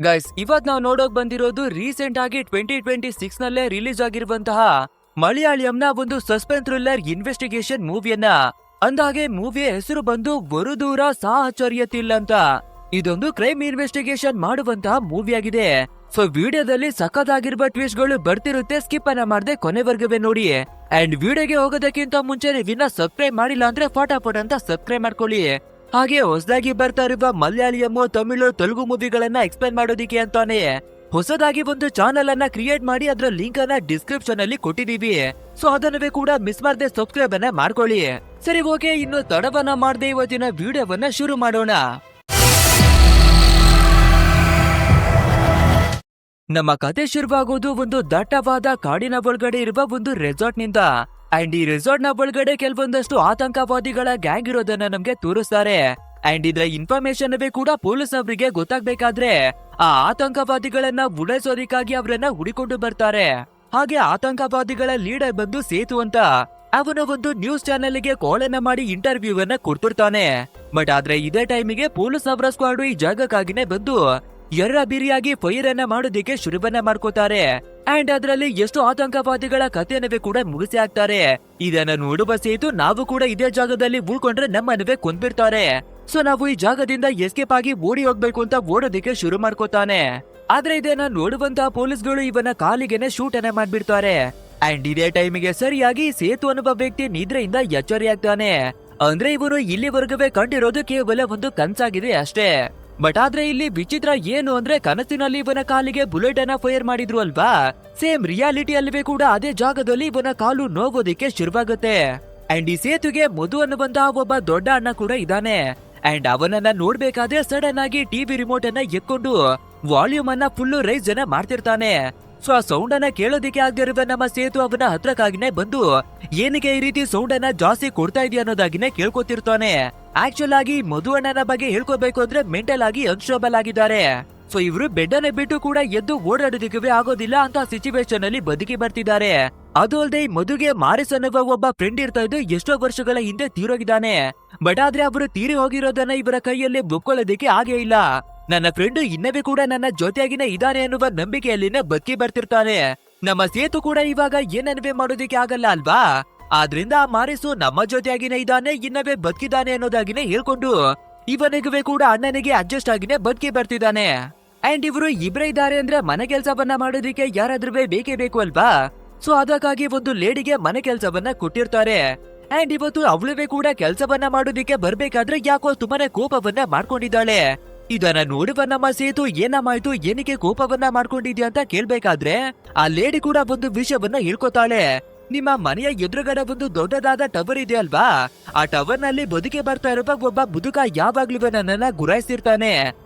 Guys, ಇವತ್ ನಾವು ನೋಡೋಕ್ ಬಂದಿರೋದು ರೀಸೆಂಟ್ ಆಗಿ 2026 ನಲ್ಲೇ ರಿಲೀಸ್ ಆಗಿರುವಂತಹ ಮಲಯಾಳಂನ ಒಂದು ಸಸ್ಪೆನ್ಸ್ ಥ್ರಿಲ್ಲರ್ ಇನ್ವೆಸ್ಟಿಗೇಷನ್ ಮೂವಿಯನ್ನ. ಅಂದಾಗೆ ಮೂವಿಯ ಹೆಸರು ಬಂದು ಬರುದೂರ ಸಾಹಚರ್ಯತಿಲ್ ಅಂತ. ಇದೊಂದು ಕ್ರೈಮ್ ಇನ್ವೆಸ್ಟಿಗೇಷನ್ ಮಾಡುವಂತಹ ಮೂವಿ ಆಗಿದೆ. ಸೊ ವಿಡಿಯೋದಲ್ಲಿ ಸಖತ್ತಾಗಿರುವ ಟ್ವಿಸ್ಟ್ ಗಳು ಬರ್ತಿರುತ್ತೆ, ಸ್ಕಿಪ್ ಅನ್ನ ಮಾಡದೆ ಕೊನೆವರೆಗೂ ನೋಡಿ. ಅಂಡ್ ವಿಡಿಯೋಗೆ ಹೋಗೋದಕ್ಕಿಂತ ಮುಂಚೆ ನೀವಿನ್ನ ಸಬ್ಸ್ಕ್ರೈಬ್ ಮಾಡಿಲ್ಲ ಅಂದ್ರೆ ಫಟಾಫಟ್ ಅಂತ ಸಬ್ಸ್ಕ್ರೈಬ್ ಮಾಡ್ಕೊಳ್ಳಿ. ಹಾಗೆ ಹೊಸದಾಗಿ ಬರ್ತಾ ಇರುವ ಮಲಯಾಳಂ, ತಮಿಳು, ತೆಲುಗು ಮೂವಿಗಳನ್ನ ಎಕ್ಸ್ಪ್ಲೇನ್ ಮಾಡೋದಿಕ್ಕೆ ಅಂತಾನೆ ಹೊಸದಾಗಿ ಒಂದು ಚಾನೆಲ್ ಅನ್ನ ಕ್ರಿಯೇಟ್ ಮಾಡಿ ಅದರ ಲಿಂಕ್ ಅನ್ನ ಡಿಸ್ಕ್ರಿಪ್ಷನ್ ಅಲ್ಲಿ ಕೊಟ್ಟಿದೀವಿ. ಸೊ ಅದನ್ನವೇ ಕೂಡ ಮಿಸ್ ಮಾಡದೆ ಸಬ್ಸ್ಕ್ರೈಬ್ ಅನ್ನ ಮಾಡ್ಕೊಳ್ಳಿ. ಸರಿ, ಓಕೆ, ಇನ್ನು ತಡವನ್ನ ಮಾಡದೆ ಇವತ್ತಿನ ವಿಡಿಯೋವನ್ನ ಶುರು ಮಾಡೋಣ. ನಮ್ಮ ಕತೆ ಶುರುವಾಗೋದು ಒಂದು ದಟ್ಟವಾದ ಕಾಡಿನ ಒಳಗಡೆ ಇರುವ ಒಂದು ರೆಸಾರ್ಟ್ ನಿಂದ. ಅಂಡ್ ಈ ರೆಸಾರ್ಟ್ ನ ಒಳಗಡೆ ಕೆಲವೊಂದಷ್ಟು ಆತಂಕವಾದಿಗಳ ಗ್ಯಾಂಗ್ ಇರೋದನ್ನ ನಮ್ಗೆ ತೋರಿಸ್ತಾರೆ. ಅಂಡ್ ಇದ್ರ ಇನ್ಫಾರ್ಮೇಶನ್ ಕೂಡ ಪೊಲೀಸ್ ಅವರಿಗೆ ಗೊತ್ತಾಗ್ಬೇಕಾದ್ರೆ ಆ ಆತಂಕವಾದಿಗಳನ್ನ ಉಳಿಸೋದಿಕ್ಕಾಗಿ ಅವರನ್ನ ಹುಡಿಕೊಂಡು ಬರ್ತಾರೆ. ಹಾಗೆ ಆತಂಕವಾದಿಗಳ ಲೀಡರ್ ಬಂದು ಸೇತು ಅಂತ. ಅವನ ಒಂದು ನ್ಯೂಸ್ ಚಾನೆಲ್ ಗೆ ಕಾಲ್ ಅನ್ನ ಮಾಡಿ ಇಂಟರ್ವ್ಯೂ ಅನ್ನ ಕೊಡ್ತಿರ್ತಾನೆ. ಬಟ್ ಆದ್ರೆ ಇದೇ ಟೈಮಿಗೆ ಪೊಲೀಸ್ ಅವರ ಸ್ಕ್ವಾಡ್ ಈ ಜಾಗಕ್ಕಾಗಿನೇ ಬಂದು ಬಿರಿಯಾಗಿ ಫೈರ್ ಅನ್ನ ಮಾಡೋದಿಕ್ಕೆ ಶುರುವನ್ನ ಮಾಡ್ಕೋತಾರೆ. ಅಂಡ್ ಅದರಲ್ಲಿ ಎಷ್ಟು ಆತಂಕವಾದಿಗಳ ಕಥೆಯನ್ನವೇ ಕೂಡ ಮುಗಿಸಿ ಹಾಕ್ತಾರೆ. ಇದನ್ನ ನೋಡುವ ಸೇತು ನಾವು ಕೂಡ ಇದೇ ಜಾಗದಲ್ಲಿ ಉಳ್ಕೊಂಡ್ರೆ ನಮ್ಮನ್ನವೇ ಕೊಂದ್ಬಿಡ್ತಾರೆ. ಸೊ ನಾವು ಈ ಜಾಗದಿಂದ ಎಸ್ಕೇಪ್ ಆಗಿ ಓಡಿ ಹೋಗ್ಬೇಕು ಅಂತ ಓಡೋದಿಕ್ಕೆ ಶುರು ಮಾಡ್ಕೋತಾನೆ. ಆದ್ರೆ ಇದನ್ನ ನೋಡುವಂತಹ ಪೊಲೀಸ್ಗಳು ಇವನ ಕಾಲಿಗೆನೆ ಶೂಟ್ ಅನ್ನ ಮಾಡ್ಬಿಡ್ತಾರೆ. ಅಂಡ್ ಇದೇ ಟೈಮಿಗೆ ಸರಿಯಾಗಿ ಸೇತು ಅನ್ನುವ ವ್ಯಕ್ತಿ ನಿದ್ರೆಯಿಂದ ಎಚ್ಚರಿಯಾಗ್ತಾನೆ. ಅಂದ್ರೆ ಇವರು ಇಲ್ಲಿವರೆಗೂ ಕಂಡಿರೋದು ಕೇವಲ ಒಂದು ಕನ್ಸಾಗಿದೆ ಅಷ್ಟೇ. ಬಟ್ ಆದ್ರೆ ಇಲ್ಲಿ ವಿಚಿತ್ರ ಏನು ಅಂದ್ರೆ ಕನಸಿನಲ್ಲಿ ಇವನ ಕಾಲಿಗೆ ಬುಲೆಟ್ ಅನ್ನ ಫೈರ್ ಮಾಡಿದ್ರು ಅಲ್ವಾ, ಸೇಮ್ ರಿಯಾಲಿಟಿ ಅಲ್ವೇ ಕೂಡ ಅದೇ ಜಾಗದಲ್ಲಿ ಇವನ ಕಾಲು ನೋಗೋದಿಕ್ಕೆ ಶುರುವಾಗುತ್ತೆ. ಅಂಡ್ ಈ ಸೇತುಗೆ ಮಧು ಅನ್ನುವಂತಹ ಒಬ್ಬ ದೊಡ್ಡ ಅಣ್ಣ ಕೂಡ ಇದ್ದಾನೆ. ಅಂಡ್ ಅವನನ್ನ ನೋಡ್ಬೇಕಾದ್ರೆ ಸಡನ್ ಆಗಿ ಟಿವಿ ರಿಮೋಟ್ ಅನ್ನ ಎಕ್ಕೊಂಡು ವಾಲ್ಯೂಮ್ ಅನ್ನ ಫುಲ್ ರೈಸ್ ಅನ್ನ ಮಾಡ್ತಿರ್ತಾನೆ. ಸೊ ಆ ಸೌಂಡ್ ಅನ್ನ ಕೇಳೋದಿಕ್ಕೆ ಆಗದಿರುವ ನಮ್ಮ ಸೇತು ಅವನ ಹತ್ರಕ್ಕಾಗಿನೇ ಬಂದು ಏನಕ್ಕೆ ಈ ರೀತಿ ಸೌಂಡ್ ಅನ್ನ ಜಾಸ್ತಿ ಕೊಡ್ತಾ ಇದೆಯಾ ಅನ್ನೋದಾಗಿನೇ ಕೇಳ್ಕೊತಿರ್ತಾನೆ. ಆಕ್ಚುಲ್ ಆಗಿ ಮಧು ಅಣ್ಣನ ಬಗ್ಗೆ ಹೇಳ್ಕೋಬೇಕು ಅಂದ್ರೆ ಮೆಂಟಲ್ ಆಗಿ ಅನ್ಸ್ಟೇಬಲ್ ಆಗಿದ್ದಾರೆ. ಸೊ ಇವರು ಬೆಡ್ ಅನ್ನ ಬಿಟ್ಟು ಕೂಡ ಎದ್ದು ಓಡಾಡೋದಕ್ಕೆ ಆಗೋದಿಲ್ಲ ಅಂತ ಸಿಚುವೇಶನ್ ಅಲ್ಲಿ ಬದುಕಿ ಬರ್ತಿದ್ದಾರೆ. ಅದು ಅಲ್ಲದೆ ಮಧುಗೆ ಮಾರಿಸ್ ಅನ್ನುವ ಒಬ್ಬ ಫ್ರೆಂಡ್ ಇರ್ತಾ ಇದ್ದು ಎಷ್ಟೋ ವರ್ಷಗಳ ಹಿಂದೆ ತೀರೋಗಿದ್ದಾನೆ. ಬಟ್ ಆದ್ರೆ ಅವರು ತೀರಿ ಹೋಗಿರೋದನ್ನ ಇವರ ಕೈಯಲ್ಲಿ ಒಪ್ಕೊಳ್ಳೋದಕ್ಕೆ ಆಗೇ ಇಲ್ಲ. ನನ್ನ ಫ್ರೆಂಡ್ ಇನ್ನವೇ ಕೂಡ ನನ್ನ ಜೊತೆಯಾಗಿನೇ ಇದಾನೆ ಅನ್ನುವ ನಂಬಿಕೆಯಲ್ಲಿನೇ ಬದುಕಿ ಬರ್ತಿರ್ತಾನೆ. ನಮ್ಮ ಸೇತು ಕೂಡ ಇವಾಗ ಏನನ್ವೇ ಮಾಡೋದಿಕ್ಕೆ ಆಗಲ್ಲ ಅಲ್ವಾ, ಆದ್ರಿಂದ ಆ ಮಾರಿಸು ನಮ್ಮ ಜೊತೆಯಾಗಿನೇ ಇದ್ದಾನೆ, ಇನ್ನವೇ ಬದುಕಿದ್ದಾನೆ ಅನ್ನೋದಾಗಿನೇ ಹೇಳ್ಕೊಂಡು ಇವನಿಗೂ ಕೂಡ ಅಣ್ಣನಿಗೆ ಅಡ್ಜಸ್ಟ್ ಆಗಿನೇ ಬದುಕಿ ಬರ್ತಿದ್ದಾನೆ. ಅಂಡ್ ಇವರು ಇಬ್ರೇ ಇದ್ದಾರೆ ಅಂದ್ರೆ ಮನೆ ಕೆಲ್ಸವನ್ನ ಮಾಡೋದಿಕ್ಕೆ ಯಾರಾದ್ರೂ ಬೇಕೇ ಬೇಕು ಅಲ್ವಾ. ಸೊ ಅದಕ್ಕಾಗಿ ಒಂದು ಲೇಡಿಗೆ ಮನೆ ಕೆಲ್ಸವನ್ನ ಕೊಟ್ಟಿರ್ತಾರೆ. ಅಂಡ್ ಇವತ್ತು ಅವಳುವೇ ಕೂಡ ಕೆಲ್ಸವನ್ನ ಮಾಡೋದಿಕ್ಕೆ ಬರ್ಬೇಕಾದ್ರೆ ಯಾಕೋ ತುಂಬಾನೇ ಕೋಪವನ್ನ ಮಾಡ್ಕೊಂಡಿದ್ದಾಳೆ. ಇದನ್ನ ನೋಡುವ ನಮ್ಮ ಸೇತು ಏನಮ್ಮಾಯ್ತು, ಏನಕ್ಕೆ ಕೋಪವನ್ನ ಮಾಡ್ಕೊಂಡಿದ್ಯಾ ಅಂತ ಕೇಳ್ಬೇಕಾದ್ರೆ ಆ ಲೇಡಿ ಕೂಡ ಒಂದು ವಿಷಯವನ್ನ ಹೇಳ್ಕೊತಾಳೆ. ನಿಮ್ಮ ಮನೆಯ ಎದುರುಗಡೆ ಒಂದು ದೊಡ್ಡದಾದ ಟವರ್ ಇದೆ ಅಲ್ವಾ, ಆ ಟವರ್ ನಲ್ಲಿ ಬದುಕಿ ಬರ್ತಾ ಇರುವ ಒಬ್ಬ ಮುದುಕ ಯಾವಾಗ್ಲೂ ನನ್ನನ್ನ ಗುರಾಯಿಸ್ತಿರ್ತಾನೆ.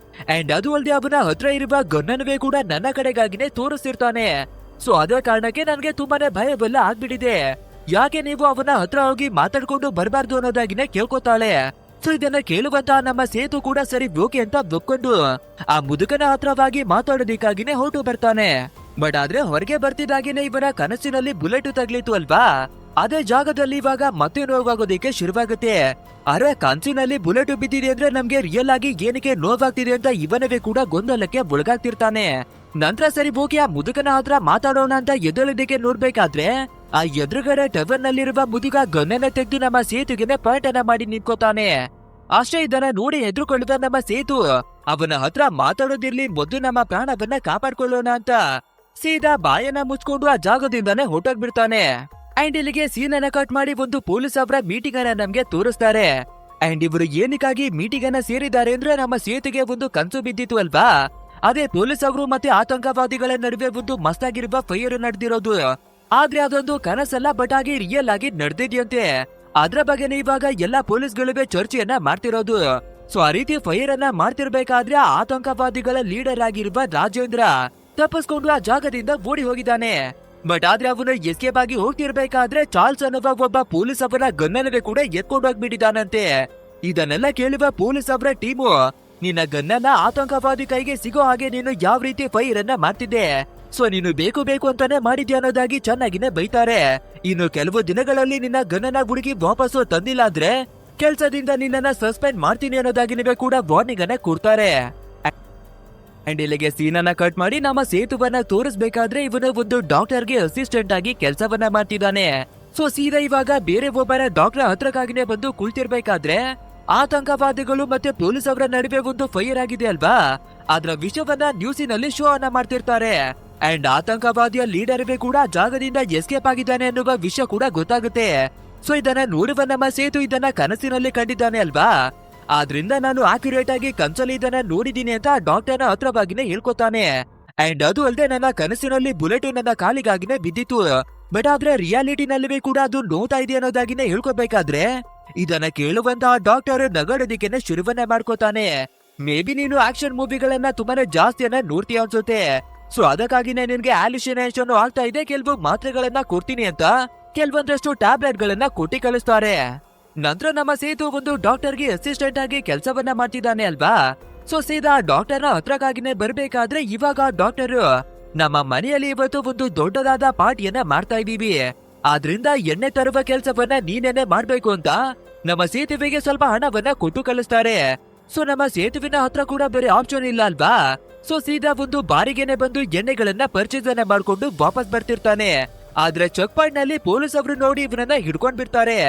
ಅಂಡ್ ಅದು ಅಲ್ಲದೆ ಅವನ ಹತ್ರ ಇರುವ ಗನ್ನನ್ವೇ ಕೂಡ ನನ್ನ ಕಡೆಗಾಗಿನೇ ತೋರಿಸ್ತಿರ್ತಾನೆ. ಸೊ ಅದೇ ಕಾರಣಕ್ಕೆ ನನ್ಗೆ ತುಂಬಾನೇ ಭಯವೆಲ್ಲ ಆಗ್ಬಿಟ್ಟಿದೆ. ಯಾಕೆ ನೀವು ಅವನ ಹತ್ರ ಹೋಗಿ ಮಾತಾಡ್ಕೊಂಡು ಬರಬಾರ್ದು ಅನ್ನೋದಾಗಿನೇ ಕೇಳ್ಕೊತಾಳೆ. ಸೊ ಇದನ್ನ ಕೇಳುವಂತ ನಮ್ಮ ಸೇತು ಕೂಡ ಸರಿ ಓಕೆ ಅಂತ ಒಪ್ಕೊಂಡು ಆ ಮುದುಕನ ಹತ್ರವಾಗಿ ಮಾತಾಡೋದಿಕ್ಕಾಗಿನೇ ಹೊರಟು ಬರ್ತಾನೆ. ಬಟ್ ಆದ್ರೆ ಹೊರಗೆ ಬರ್ತಿದ್ದಾಗೇನೆ ಇವನ ಕನಸಿನಲ್ಲಿ ಬುಲೆಟ್ ತಗ್ಲಿತ್ತು ಅಲ್ವಾ, ಅದೇ ಜಾಗದಲ್ಲಿ ಇವಾಗ ಮತ್ತೆ ನೋವಾಗೋದಿಕ್ಕೆ ಶುರುವಾಗುತ್ತೆ. ಅರೆ ಕನಸಿನಲ್ಲಿ ಬುಲೆಟ್ ಬಿದ್ದಿದೆ ಅಂದ್ರೆ ನಮ್ಗೆ ರಿಯಲ್ ಆಗಿ ಏನಕ್ಕೆ ನೋವಾಗ್ತಿದೆ ಅಂತ ಇವನವೇ ಕೂಡ ಗೊಂದಲಕ್ಕೆ ಒಳಗಾಗ್ತಿರ್ತಾನೆ. ನಂತರ ಸರಿ ಓಕೆ ಆ ಮುದುಕನ ಹತ್ರ ಮಾತಾಡೋಣ ಅಂತ ಎದುರಿದ್ದಕ್ಕೆ ನೋಡ್ಬೇಕಾದ್ರೆ ಆ ಎದುರುಗಡೆ ಟವರ್ ನಲ್ಲಿರುವ ಮುದುಕ ಗನ್ನನ್ನ ತೆಗೆದು ನಮ್ಮ ಸೇತುಗೆ ಪಾಯಿಂಟ್ ಅನ್ನ ಮಾಡಿ ನಿಂತ್ಕೋತಾನೆ. ಅಷ್ಟೇ ಇದನ್ನ ನೋಡಿ ಎದುರುಕೊಳ್ಳುವ ನಮ್ಮ ಸೇತು ಅವನ ಹತ್ರ ಮಾತಾಡೋದಿರ್ಲಿ, ಮೊದಲು ನಮ್ಮ ಪ್ರಾಣವನ್ನ ಕಾಪಾಡ್ಕೊಳ್ಳೋಣ ಅಂತ ಸೀದಾ ಬಾಯನ್ನ ಮುಚ್ಕೊಂಡು ಆ ಜಾಗದಿಂದಾನೆ ಹೊರಟೋಗ್ಬಿಡ್ತಾನೆ. ಅಂಡ್ ಇಲ್ಲಿಗೆ ಸೀನ್ ಅನ್ನ ಕಟ್ ಮಾಡಿ ಒಂದು ಪೊಲೀಸ್ ಅವರ ಮೀಟಿಂಗ್ ಅನ್ನ ನಮ್ಗೆ ತೋರಿಸ್ತಾರೆ. ಅಂಡ್ ಇವರು ಏನಕ್ಕಾಗಿ ಮೀಟಿಂಗ್ ಅನ್ನ ಸೇರಿದ್ದಾರೆ ಅಂದ್ರೆ ನಮ್ಮ ಸೇತುಗೆ ಒಂದು ಕನ್ಸು ಬಿದ್ದಿತ್ತು ಅಲ್ವಾ, ಅದೇ ಪೊಲೀಸ್ ಅವರು ಮತ್ತೆ ಆತಂಕವಾದಿಗಳ ನಡುವೆ ಒಂದು ಮಸ್ತಾಗಿರುವ ಫೈರ್ ನಡೆದಿರೋದು. ಆದ್ರೆ ಅದೊಂದು ಕನಸಲ್ಲ, ಬಟ್ ಆಗಿ ರಿಯಲ್ ಆಗಿ ನಡೆದಿದ್ಯಂತೆ. ಅದ್ರ ಬಗ್ಗೆನೇ ಇವಾಗ ಎಲ್ಲಾ ಪೊಲೀಸ್ಗಳಿಗೆ ಚರ್ಚೆಯನ್ನ ಮಾಡ್ತಿರೋದು. ಸೊ ಆ ರೀತಿ ಫೈರ್ ಅನ್ನ ಮಾಡ್ತಿರ್ಬೇಕಾದ್ರೆ ಆತಂಕವಾದಿಗಳ ಲೀಡರ್ ಆಗಿರುವ ರಾಜೇಂದ್ರ ತಪ್ಪಿಸ್ಕೊಂಡು ಆ ಜಾಗದಿಂದ ಓಡಿ ಹೋಗಿದ್ದಾನೆ. ಬಟ್ ಆದ್ರೆ ಅವನು ಎಸ್ಕೇಪ್ ಆಗಿ ಹೋಗ್ತಿರ್ಬೇಕಾದ್ರೆ ಚಾರ್ಲ್ಸ್ ಅನ್ನುವ ಒಬ್ಬ ಪೊಲೀಸ್ ಅವರ ಗನ್ನನವೇ ಕೂಡ ಎತ್ಕೊಂಡು ಹೋಗ್ಬಿಟ್ಟಿದ್ದಾನಂತೆ. ಇದನ್ನೆಲ್ಲ ಕೇಳುವ ಪೊಲೀಸ್ ಅವರ ಟೀಮು ನಿನ್ನ ಗನ್ನನ್ನ ಆತಂಕವಾದಿ ಕೈಗೆ ಸಿಗೋ ಹಾಗೆ ನೀನು ಯಾವ ರೀತಿ ಫೈರ್ ಅನ್ನ ಮಾಡ್ತಿದ್ದೆ, ಸೊ ನೀನು ಬೇಕು ಬೇಕು ಅಂತಾನೆ ಮಾಡಿದ್ಯಾ ಅನ್ನೋದಾಗಿ ಚೆನ್ನಾಗಿನೇ ಬೈತಾರೆ. ಇನ್ನು ಕೆಲವು ದಿನಗಳಲ್ಲಿ ನಿನ್ನ ಗನ್ನನ ಹುಡುಗಿ ವಾಪಸ್ಸು ತಂದಿಲ್ಲ ಅಂದ್ರೆ ಕೆಲ್ಸದಿಂದ ನಿನ್ನನ್ನ ಸಸ್ಪೆಂಡ್ ಮಾಡ್ತೀನಿ ಅನ್ನೋದಾಗಿ ಕೂಡ ವಾರ್ನಿಂಗ್ ಅನ್ನ ಕೊಡ್ತಾರೆ. ಅಂಡ್ ಇಲ್ಲಿಗೆ ಸೀನನ್ನ ಕಟ್ ಮಾಡಿ ನಮ್ಮ ಸೇತುವನ್ನ ತೋರಿಸ್ಬೇಕಾದ್ರೆ ಇವನು ಒಂದು ಡಾಕ್ಟರ್ಗೆ ಅಸಿಸ್ಟೆಂಟ್ ಆಗಿ ಕೆಲಸವನ್ನ ಮಾಡ್ತಿದ್ದಾನೆ. ಸೊ ಸೀದಾ ಇವಾಗ ಬೇರೆ ಒಬ್ಬರ ಡಾಕ್ಟರ್ ಹತ್ರಕ್ಕಾಗಿನೇ ಬಂದು ಕುಳಿತಿರ್ಬೇಕಾದ್ರೆ ಆತಂಕವಾದಿಗಳು ಮತ್ತೆ ಪೊಲೀಸ್ ಅವರ ನಡುವೆ ಒಂದು ಫೈರ್ ಆಗಿದೆ ಅಲ್ವಾ, ಅದ್ರ ವಿಷಯವನ್ನ ನ್ಯೂಸಿನಲ್ಲಿ ಶೋ ಅನ್ನ ಮಾಡ್ತಿರ್ತಾರೆ. ಅಂಡ್ ಆತಂಕವಾದಿಯ ಲೀಡರ್ಗೆ ಕೂಡ ಜಾಗದಿಂದ ಎಸ್ಕೇಪ್ ಆಗಿದ್ದಾನೆ ಅನ್ನುವ ವಿಷಯ ಕೂಡ ಗೊತ್ತಾಗುತ್ತೆ. ಸೊ ಇದನ್ನ ನೋಡುವ ನಮ್ಮ ಸೇತು ಇದನ್ನ ಕನಸಿನಲ್ಲಿ ಕಂಡಿದ್ದಾನೆ ಅಲ್ವಾ, ಆದ್ರಿಂದ ನಾನು ಆಕ್ಯುರೇಟ್ ಆಗಿ ಕನ್ಸಲ್ಲಿ ಇದನ್ನ ನೋಡಿದೀನಿ ಅಂತ ಡಾಕ್ಟರ್ನ ಹತ್ರವಾಗಿನೇ ಹೇಳ್ಕೊತಾನೆ. ಅಂಡ್ ಅದು ಅಲ್ಲದೆ ನನ್ನ ಕನಸಿನಲ್ಲಿ ಬುಲೆಟ್ ನನ್ನ ಕಾಲಿಗಾಗಿನೇ ಬಿದ್ದಿತ್ತು, ಬಟ್ ಆದ್ರೆ ರಿಯಾಲಿಟಿನಲ್ಲಿ ಕೂಡ ಅದು ನೋಡ್ತಾ ಇದೆ ಅನ್ನೋದಾಗಿನೇ ಹೇಳ್ಕೊಬೇಕಾದ್ರೆ ಇದನ್ನ ಕೇಳುವಂತಹ ಡಾಕ್ಟರ್ ನಗಡೋದಿಕ್ಕೆ ಶುರುವನ್ನ ಮಾಡ್ಕೋತಾನೆ. ಮೇ ಬಿ ನೀನು ಆಕ್ಷನ್ ಮೂವಿಗಳನ್ನ ತುಂಬಾನೇ ಜಾಸ್ತಿಯನ್ನ ನೋಡ್ತೀಯ ಅನ್ಸುತ್ತೆ, ಸೊ ಅದಕ್ಕಾಗಿನೇ ನಿನ್ಗೆ ಹ್ಯಾಲುಸಿನೇಷನ್ ಆಗ್ತಾ ಇದೆ, ಕೆಲವು ಮಾತ್ರೆಗಳನ್ನ ಕೊಡ್ತೀನಿ ಅಂತ ಕೆಲವೊಂದಷ್ಟು ಟ್ಯಾಬ್ಲೆಟ್ ಗಳನ್ನ ಕೊಟ್ಟಿ ಕಳಿಸ್ತಾರೆ. ನಂತರ ನಮ್ಮ ಸೇತು ಒಂದು ಡಾಕ್ಟರ್ಗೆ ಅಸಿಸ್ಟೆಂಟ್ ಆಗಿ ಕೆಲಸವನ್ನ ಮಾಡ್ತಿದ್ದಾನೆ ಅಲ್ವಾ. ಸೊ ಸೀದಾ ಡಾಕ್ಟರ್ನ ಹತ್ರಕ್ಕಾಗಿನೇ ಬರ್ಬೇಕಾದ್ರೆ ಇವಾಗ ಡಾಕ್ಟರ್ ನಮ್ಮ ಮನೆಯಲ್ಲಿ ಇವತ್ತು ಒಂದು ದೊಡ್ಡದಾದ ಪಾರ್ಟಿಯನ್ನ ಮಾಡ್ತಾ ಇದೀವಿ, ಆದ್ರಿಂದ ಎಣ್ಣೆ ತರುವ ಕೆಲಸವನ್ನ ನೀನೇನೆ ಮಾಡ್ಬೇಕು ಅಂತ ನಮ್ಮ ಸೇತುವೆಗೆ ಸ್ವಲ್ಪ ಹಣವನ್ನ ಕೊಟ್ಟು ಕಳಿಸ್ತಾರೆ. ಸೊ ನಮ್ಮ ಸೇತುವಿನ ಹತ್ರ ಕೂಡ ಬೇರೆ ಆಪ್ಷನ್ ಇಲ್ಲ ಅಲ್ವಾ. ಸೊ ಸೀದಾ ಒಂದು ಬಾರಿಗೆನೆ ಬಂದು ಎಣ್ಣೆಗಳನ್ನ ಪರ್ಚೇಸ್ ಅನ್ನ ಮಾಡ್ಕೊಂಡು ವಾಪಸ್ ಬರ್ತಿರ್ತಾನೆ. ಆದ್ರೆ ಚೆಕ್ ಪಾಯಿಂಟ್ ನಲ್ಲಿ ಪೊಲೀಸ್ ಅವರು ನೋಡಿ ಇವನನ್ನ ಹಿಡ್ಕೊಂಡ್ ಬಿಡ್ತಾರೆ.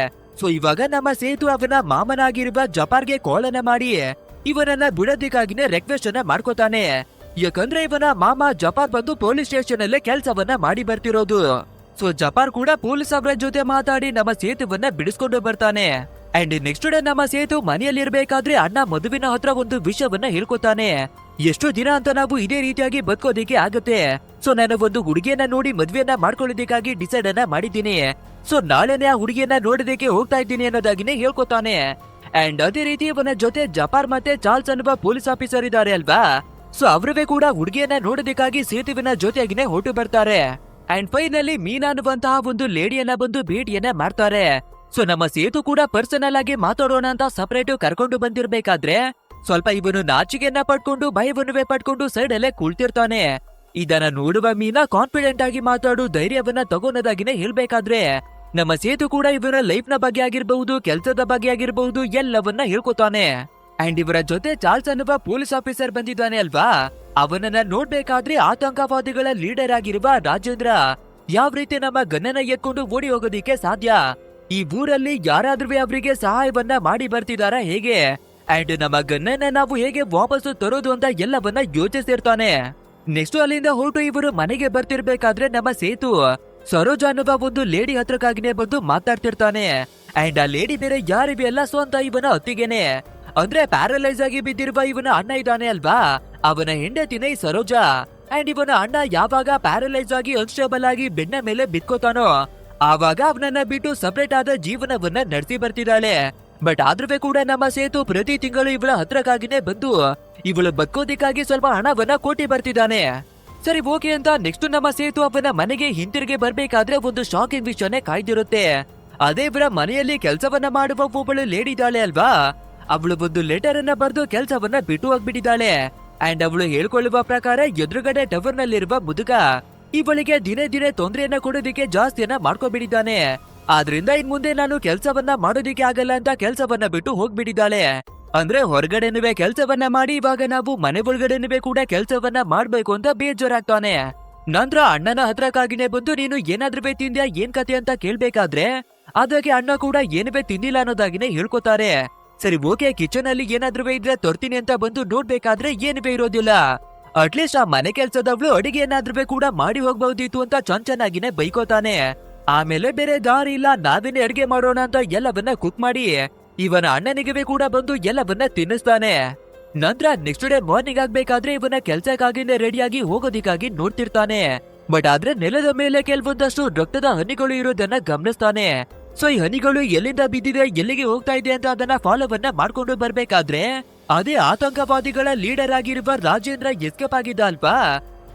ಸೊ ಇವಾಗ ನಮ್ಮ ಸೇತು ಅವನ ಮಾಮನಾಗಿರುವ ಜಪಾರ್ಗೆ ಕಾಲ್ ಅನ್ನ ಮಾಡಿ ಇವನನ್ನ ಬಿಡೋದಕ್ಕಾಗಿನೇ ರಿಕ್ವೆಸ್ಟ್ ಅನ್ನ ಮಾಡ್ಕೋತಾನೆ. ಯಾಕಂದ್ರೆ ಇವನ ಮಾಮ ಜಪಾರ್ ಬಂದು ಪೊಲೀಸ್ ಸ್ಟೇಷನ್ ಅಲ್ಲೇ ಕೆಲ್ಸವನ್ನ ಮಾಡಿ ಬರ್ತಿರೋದು. ಸೊ ಜಪಾರ್ ಕೂಡ ಪೊಲೀಸ್ ಅವರ ಜೊತೆ ಮಾತಾಡಿ ನಮ್ಮ ಸೇತುವನ್ನ ಬಿಡಿಸ್ಕೊಂಡು ಬರ್ತಾನೆ. ಅಂಡ್ ನೆಕ್ಸ್ಟ್ ಡೇ ನಮ್ಮ ಸೇತು ಮನೆಯಲ್ಲಿರ್ಬೇಕಾದ್ರೆ ಅಣ್ಣ ಮದುವಿನ ಹತ್ರ ಒಂದು ವಿಷಯವನ್ನ ಹೇಳ್ಕೊತಾನೆ. ಎಷ್ಟು ದಿನ ಅಂತ ನಾವು ಇದೇ ರೀತಿಯಾಗಿ ಬದುಕೋದಿಕ್ಕೆ ಆಗುತ್ತೆ, ಸೊ ನಾನು ಒಂದು ಹುಡುಗಿಯನ್ನ ನೋಡಿ ಮದ್ವೆಯನ್ನ ಮಾಡ್ಕೊಳ್ಳೋದಕ್ಕಾಗಿ ಡಿಸೈಡ್ ಅನ್ನ ಮಾಡಿದ್ದೀನಿ. ಸೊ ನಾಳೆನೆ ಆ ಹುಡುಗಿಯನ್ನ ನೋಡೋದಕ್ಕೆ ಹೋಗ್ತಾ ಇದ್ದೀನಿ ಅನ್ನೋದಾಗಿನೇ ಹೇಳ್ಕೊತಾನೆ. ಅಂಡ್ ಅದೇ ರೀತಿ ಇವನ ಜೊತೆ ಜಪಾರ್ ಮತ್ತೆ ಚಾರ್ಲ್ಸ್ ಅನ್ನುವ ಪೊಲೀಸ್ ಆಫೀಸರ್ ಇದ್ದಾರೆ ಅಲ್ವಾ, ಸೊ ಅವರವೇ ಕೂಡ ಹುಡುಗಿಯನ್ನ ನೋಡೋದಕ್ಕಾಗಿ ಸೇತುವಿನ ಜೊತೆಗಿನೇ ಹೊರಟು ಬರ್ತಾರೆ. ಅಂಡ್ ಫೈನಲಿ ಮೀನಾ ಅನ್ನುವಂತಹ ಒಂದು ಲೇಡಿಯನ್ನ ಬಂದು ಭೇಟಿಯನ್ನ ಮಾಡ್ತಾರೆ. ಸೊ ನಮ್ಮ ಸೇತು ಕೂಡ ಪರ್ಸನಲ್ ಆಗಿ ಮಾತಾಡೋಣ ಅಂತ ಸಪರೇಟ್ ಕರ್ಕೊಂಡು ಬಂದಿರ್ಬೇಕಾದ್ರೆ ಸ್ವಲ್ಪ ಇವನು ನಾಚಿಕೆಯನ್ನ ಪಡ್ಕೊಂಡು ಭಯವನ್ನುವೆ ಪಡ್ಕೊಂಡು ಸೈಡ್ ಅಲ್ಲೇ ಕುಳ್ತಿರ್ತಾನೆ. ಇದನ್ನ ನೋಡುವ ಮೀನಾ ಕಾನ್ಫಿಡೆಂಟ್ ಆಗಿ ಮಾತಾಡು ಧೈರ್ಯವನ್ನ ತಗೋನದಾಗಿನೇ ಹೇಳ್ಬೇಕಾದ್ರೆ ನಮ್ಮ ಸೇತು ಕೂಡ ಇವರ ಲೈಫ್ ನ ಬಗ್ಗೆ ಆಗಿರಬಹುದು, ಕೆಲಸದ ಬಗ್ಗೆ ಆಗಿರಬಹುದು, ಎಲ್ಲವನ್ನ ಹೇಳ್ಕೊತಾನೆ. ಅಂಡ್ ಇವರ ಜೊತೆ ಚಾರ್ಲ್ಸ್ ಅನ್ನುವ ಪೊಲೀಸ್ ಆಫೀಸರ್ ಬಂದಿದ್ದಾನೆ ಅಲ್ವಾ, ಅವನನ್ನ ನೋಡ್ಬೇಕಾದ್ರೆ ಆತಂಕವಾದಿಗಳ ಲೀಡರ್ ಆಗಿರುವ ರಾಜೇಂದ್ರ ಯಾವ ರೀತಿ ನಮ್ಮ ಗನ್ನನ ಎತ್ಕೊಂಡು ಓಡಿ ಹೋಗೋದಿಕ್ಕೆ ಸಾಧ್ಯ, ಈ ಊರಲ್ಲಿ ಯಾರಾದ್ರೂ ಅವರಿಗೆ ಸಹಾಯವನ್ನ ಮಾಡಿ ಬರ್ತಿದಾರ ಹೇಗೆ, ಅಂಡ್ ನಮ್ಮ ಗನ್ನನ ನಾವು ಹೇಗೆ ವಾಪಸ್ಸು ತರೋದು ಅಂತ ಎಲ್ಲವನ್ನ ಯೋಚಿಸಿರ್ತಾನೆ. ನೆಕ್ಸ್ಟ್ ಅಲ್ಲಿಂದ ಹೊರಟು ಇವರು ಮನೆಗೆ ಬರ್ತಿರ್ಬೇಕಾದ್ರೆ ನಮ್ಮ ಸೇತು ಸರೋಜಾ ಅನ್ನುವ ಒಂದು ಲೇಡಿ ಹತ್ರಕ್ಕಾಗಿನೇ ಬಂದು ಮಾತಾಡ್ತಿರ್ತಾನೆ. ಅಂಡ್ ಆ ಲೇಡಿ ಬೇರೆ ಯಾರಿವೆ ಅಲ್ಲ, ಸ್ವಂತ ಇವನ ಅತ್ತಿಗೆನೆ, ಅಂದ್ರೆ ಪ್ಯಾರಲೈಸ್ ಆಗಿ ಬಿದ್ದಿರುವ ಇವನ ಅಣ್ಣ ಇದ್ದಾನೆ ಅಲ್ವಾ, ಅವನ ಹೆಂಡತಿನೇ ಸರೋಜಾ. ಅಂಡ್ ಇವನ ಅಣ್ಣ ಯಾವಾಗ ಪ್ಯಾರಲೈಸ್ ಆಗಿ ಅನ್ಸ್ಟೇಬಲ್ ಆಗಿ ಬೆನ್ನ ಮೇಲೆ ಬಿತ್ಕೋತಾನೋ ಆವಾಗ ಅವನನ್ನ ಬಿಟ್ಟು ಸಪರೇಟ್ ಆದ ಜೀವನವನ್ನ ನಡೆಸಿ ಬರ್ತಿದ್ದಾಳೆ. ಬಟ್ ಆದ್ರೂ ಕೂಡ ನಮ್ಮ ಸೇತು ಪ್ರತಿ ತಿಂಗಳು ಇವಳ ಹತ್ರಕ್ಕಾಗಿನೇ ಬಂದು ಇವಳು ಬದುಕೋದಿಕ್ಕಾಗಿ ಸ್ವಲ್ಪ ಹಣವನ್ನ ಕೊಟ್ಟಿ ಬರ್ತಿದ್ದಾನೆ. ಸರಿ ಓಕೆ ಅಂತ ನೆಕ್ಸ್ಟ್ ನಮ್ಮ ಸೇತು ಅವನ ಮನೆಗೆ ಹಿಂತಿರುಗಿ ಬರ್ಬೇಕಾದ್ರೆ ಒಂದು ಶಾಕಿಂಗ್ ವಿಷಯನೇ ಕಾಯ್ದಿರುತ್ತೆ. ಅದೇ ಇವರ ಮನೆಯಲ್ಲಿ ಕೆಲಸವನ್ನ ಮಾಡುವ ಒಬ್ಬಳು ಲೇಡಿ ಇದ್ದಾಳೆ ಅಲ್ವಾ, ಅವಳು ಒಂದು ಲೆಟರ್ ಅನ್ನ ಬರೆದು ಕೆಲಸವನ್ನ ಬಿಟ್ಟು ಹೋಗ್ಬಿಟ್ಟಿದ್ದಾಳೆ. ಅಂಡ್ ಅವಳು ಹೇಳ್ಕೊಳ್ಳುವ ಪ್ರಕಾರ ಎದುರುಗಡೆ ಟವರ್ ನಲ್ಲಿರುವ ಮುದುಕ ಇವಳಿಗೆ ದಿನೇ ದಿನೇ ತೊಂದರೆಯನ್ನ ಕೊಡೋದಿಕ್ಕೆ ಜಾಸ್ತಿಯನ್ನ ಮಾಡ್ಕೊಬಿಟ್ಟಿದ್ದಾನೆ. ಆದ್ರಿಂದ ಇನ್ ಮುಂದೆ ನಾನು ಕೆಲಸವನ್ನ ಮಾಡೋದಿಕ್ಕೆ ಆಗಲ್ಲ ಅಂತ ಕೆಲಸವನ್ನ ಬಿಟ್ಟು ಹೋಗ್ಬಿಟ್ಟಿದ್ದಾಳೆ. ಅಂದ್ರೆ ಹೊರಗಡೆನುವೆ ಕೆಲಸವನ್ನ ಮಾಡಿ ಇವಾಗ ನಾವು ಮನೆ ಒಳಗಡೆನುವೆ ಕೂಡ ಕೆಲಸವನ್ನ ಮಾಡ್ಬೇಕು ಅಂತ ಬೇಜಾರಾಗ್ತಾನೆ. ನಂತರ ಅಣ್ಣನ ಹತ್ರಕ್ಕಾಗಿನೇ ಬಂದು ನೀನು ಏನಾದ್ರೂ ತಿಂದ್ಯಾ ಏನ್ ಕತೆ ಅಂತ ಕೇಳ್ಬೇಕಾದ್ರೆ ಅದಕ್ಕೆ ಅಣ್ಣ ಕೂಡ ಏನುವೆ ತಿಂದಿಲ್ಲ ಅನ್ನೋದಾಗಿನೇ ಹೇಳ್ಕೊತಾರೆ. ಸರಿ ಓಕೆ, ಕಿಚನ್ ಅಲ್ಲಿ ಏನಾದ್ರೂ ಇದ್ರೆ ತರ್ತೀನಿ ಅಂತ ಬಂದು ನೋಡ್ಬೇಕಾದ್ರೆ ಏನುವೆ ಇರೋದಿಲ್ಲ. ಅಟ್ಲೀಸ್ಟ್ ಆ ಮನೆ ಕೆಲ್ಸದವ್ಳು ಅಡಿಗೆ ಏನಾದ್ರೂ ಕೂಡ ಮಾಡಿ ಹೋಗ್ಬಹುದಿತ್ತು ಅಂತ ಚೆನ್ನಾಗಿನೇ ಬೈಕೋತಾನೆ. ಆಮೇಲೆ ಬೇರೆ ದಾರಿ ಇಲ್ಲ, ನಾವೇನೆ ಅಡಿಗೆ ಮಾಡೋಣ ಅಂತ ಎಲ್ಲವನ್ನ ಕುಕ್ ಮಾಡಿ ಇವನ ಅಣ್ಣನಿಗೆ ಕೂಡ ಬಂದು ಎಲ್ಲವನ್ನ ತಿನ್ನಿಸ್ತಾನೆ. ನಂತರ ನೆಕ್ಸ್ಟ್ ಡೇ ಮಾರ್ನಿಂಗ್ ಆಗ್ಬೇಕಾದ್ರೆ ಇವನ ಕೆಲ್ಸಕ್ಕಾಗಿನೇ ರೆಡಿಯಾಗಿ ಹೋಗೋದಿಕ್ಕಾಗಿ ನೋಡ್ತಿರ್ತಾನೆ. ಬಟ್ ಆದ್ರೆ ನೆಲದ ಮೇಲೆ ಕೆಲವೊಂದಷ್ಟು ರಕ್ತದ ಹನಿಗಳು ಇರೋದನ್ನ ಗಮನಿಸ್ತಾನೆ. ಸೊ ಈ ಹನಿಗಳು ಎಲ್ಲಿಂದ ಬಿದ್ದಿದೆ, ಎಲ್ಲಿಗೆ ಹೋಗ್ತಾ ಇದೆ ಅಂತ ಅದನ್ನ ಫಾಲೋವನ್ನ ಮಾಡ್ಕೊಂಡು ಬರ್ಬೇಕಾದ್ರೆ ಅದೇ ಆತಂಕವಾದಿಗಳ ಲೀಡರ್ ಆಗಿರುವ ರಾಜೇಂದ್ರ ಎಸ್ಕೇಪ್ ಆಗಿದ್ದ ಅಲ್ವಾ,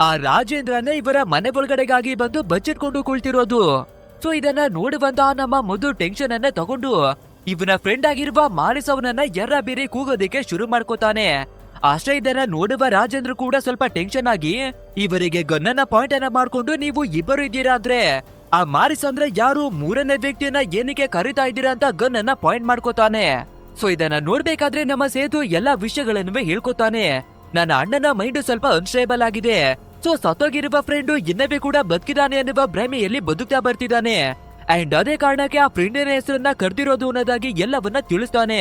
ಆ ರಾಜೇಂದ್ರನೇ ಇವರ ಮನೆ ಒಳಗಡೆಗಾಗಿ ಬಂದು ಬಚ್ಚಿಟ್ಕೊಂಡು ಕುಳ್ತಿರೋದು. ಸೊ ಇದನ್ನ ನೋಡುವಂತಹ ನಮ್ಮ ಮಧು ಟೆನ್ಷನ್ ಅನ್ನ ತಗೊಂಡು ಇವನ ಫ್ರೆಂಡ್ ಆಗಿರುವ ಮಾರಿಸ್ ಅವನನ್ನ ಎರ್ರ ಬೇರೆ ಕೂಗೋದಿಕ್ಕೆ ಶುರು ಮಾಡ್ಕೋತಾನೆ. ಅಷ್ಟೇ ಇದನ್ನ ನೋಡುವ ರಾಜೇಂದ್ರ ಕೂಡ ಸ್ವಲ್ಪ ಟೆನ್ಷನ್ ಆಗಿ ಇವರಿಗೆ ಗನ್ನನ ಪಾಯಿಂಟ್ ಅನ್ನ ಮಾಡ್ಕೊಂಡು ನೀವು ಇಬ್ಬರು ಇದ್ದೀರಾ ಅಂದ್ರೆ ಆ ಮಾರಿಸ್ ಅಂದ್ರೆ ಯಾರು, ಮೂರನೇ ವ್ಯಕ್ತಿಯನ್ನ ಏನಕ್ಕೆ ಕರೀತಾ ಇದ್ದೀರಾ ಅಂತ ಗನ್ನನ್ನ ಪಾಯಿಂಟ್ ಮಾಡ್ಕೋತಾನೆ. ಸೊ ಇದನ್ನ ನೋಡ್ಬೇಕಾದ್ರೆ ನಮ್ಮ ಸೇತು ಎಲ್ಲಾ ವಿಷಯಗಳನ್ನು ಹೇಳ್ಕೊತಾನೆ. ನನ್ನ ಅಣ್ಣನ ಮೈಂಡ್ ಸ್ವಲ್ಪ ಅನ್ಸ್ಟೇಬಲ್ ಆಗಿದೆ. ಸೊ ಸತ್ತೋಗಿರುವ ಫ್ರೆಂಡು ಇನ್ನವೇ ಕೂಡ ಬದುಕಿದಾನೆ ಅನ್ನುವ ಭ್ರಮೆಯಲ್ಲಿ ಬದುಕ್ತಾ ಬರ್ತಿದ್ದಾನೆ. ಅಂಡ್ ಅದೇ ಕಾರಣಕ್ಕೆ ಆ ಫ್ರೆಂಡಿನ ಹೆಸರನ್ನ ಕರೆದಿರೋದು ಅನ್ನೋದಾಗಿ ಎಲ್ಲವನ್ನ ತಿಳಿಸ್ತಾನೆ.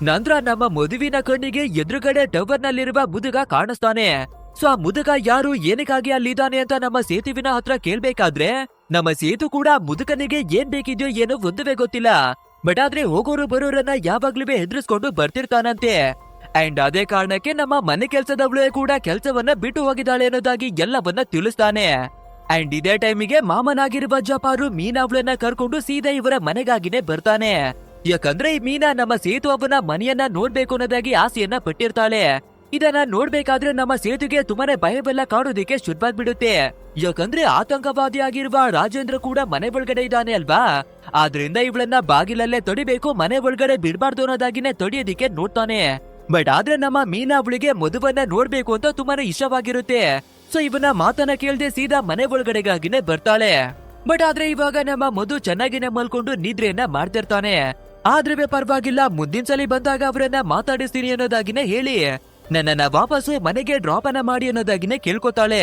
ನಂತರ ನಮ್ಮ ಮದುವಿನ ಕಣ್ಣಿಗೆ ಎದುರುಗಡೆ ಟವರ್ ನಲ್ಲಿರುವ ಮುದುಗ ಕಾಣಿಸ್ತಾನೆ. ಸೊ ಆ ಮುದುಗ ಯಾರು, ಏನಕ್ಕಾಗಿ ಅಲ್ಲಿದ್ದಾನೆ ಅಂತ ನಮ್ಮ ಸೇತುವಿನ ಹತ್ರ ಕೇಳ್ಬೇಕಾದ್ರೆ ನಮ್ಮ ಸೇತು ಕೂಡ ಮುದುಕನಿಗೆ ಏನ್ ಬೇಕಿದ್ಯೋ ಏನೋ ಒಂದುವೇ ಗೊತ್ತಿಲ್ಲ. ಬಟ್ ಆದ್ರೆ ಹೋಗೋರು ಬರೋರನ್ನ ಯಾವಾಗ್ಲೂ ಹೆದರ್ಸ್ಕೊಂಡು ಬರ್ತಿರ್ತಾನಂತೆ. ಅಂಡ್ ಅದೇ ಕಾರಣಕ್ಕೆ ನಮ್ಮ ಮನೆ ಕೆಲ್ಸದವಳು ಕೂಡ ಕೆಲ್ಸವನ್ನ ಬಿಟ್ಟು ಹೋಗಿದ್ದಾಳೆ ಅನ್ನೋದಾಗಿ ಎಲ್ಲವನ್ನ ತಿಳಿಸ್ತಾನೆ. ಅಂಡ್ ಇದೇ ಟೈಮಿಗೆ ಮಾಮನಾಗಿರುವ ಜಪಾರು ಮೀನಾ ಅವಳನ್ನ ಕರ್ಕೊಂಡು ಸೀದಾ ಇವರ ಮನೆಗಾಗಿನೇ ಬರ್ತಾನೆ. ಯಾಕಂದ್ರೆ ಈ ಮೀನಾ ನಮ್ಮ ಸೇತು ಅವನ ಮನೆಯನ್ನ ನೋಡ್ಬೇಕು ಅನ್ನೋದಾಗಿ ಆಸೆಯನ್ನ ಪಟ್ಟಿರ್ತಾಳೆ. ಇದನ್ನ ನೋಡ್ಬೇಕಾದ್ರೆ ನಮ್ಮ ಸೇತುಗೆ ತುಂಬಾನೇ ಭಯವೆಲ್ಲ ಕಾಣೋದಿಕ್ಕೆ ಶುರುವಾಗ್ಬಿಡುತ್ತೆ. ಯಾಕಂದ್ರೆ ಆತಂಕವಾದಿ ಆಗಿರುವ ರಾಜೇಂದ್ರ ಕೂಡ ಮನೆ ಒಳಗಡೆ ಇದ್ದಾನೆ ಅಲ್ವಾ. ಆದ್ರಿಂದ ಇವಳನ್ನ ಬಾಗಿಲಲ್ಲೇ ತಡಿಬೇಕು, ಮನೆ ಒಳಗಡೆ ಬಿಡ್ಬಾರ್ದು ಅನ್ನೋದಾಗಿನೇ ತಡಿಯೋದಿಕ್ಕೆ ನೋಡ್ತಾನೆ. ಬಟ್ ಆದ್ರೆ ನಮ್ಮ ಮೀನಾ ಅವಳಿಗೆ ಮಧುವನ್ನ ನೋಡ್ಬೇಕು ಅಂತ ತುಂಬಾನೇ ಇಷ್ಟವಾಗಿರುತ್ತೆ. ಸೊ ಇವನ ಮಾತನ್ನ ಕೇಳ್ದೆ ಸೀದಾ ಮನೆ ಒಳಗಡೆಗಾಗಿನೇ ಬರ್ತಾಳೆ. ಬಟ್ ಆದ್ರೆ ಇವಾಗ ನಮ್ಮ ಮಧು ಚೆನ್ನಾಗಿನೇ ಮಲ್ಕೊಂಡು ನಿದ್ರೆಯನ್ನ ಮಾಡ್ತಿರ್ತಾನೆ. ಆದ್ರೆ ಪರವಾಗಿಲ್ಲ, ಮುಂದಿನ ಸಲ ಬಂದಾಗ ಅವರನ್ನ ಮಾತಾಡಿಸ್ತೀನಿ ಅನ್ನೋದಾಗಿನೇ ಹೇಳಿ ನನ್ನನ್ನ ವಾಪಸ್ಸು ಮನೆಗೆ ಡ್ರಾಪ್ ಅನ್ನ ಮಾಡಿ ಅನ್ನೋದಾಗಿನೇ ಕೇಳ್ಕೊತಾಳೆ.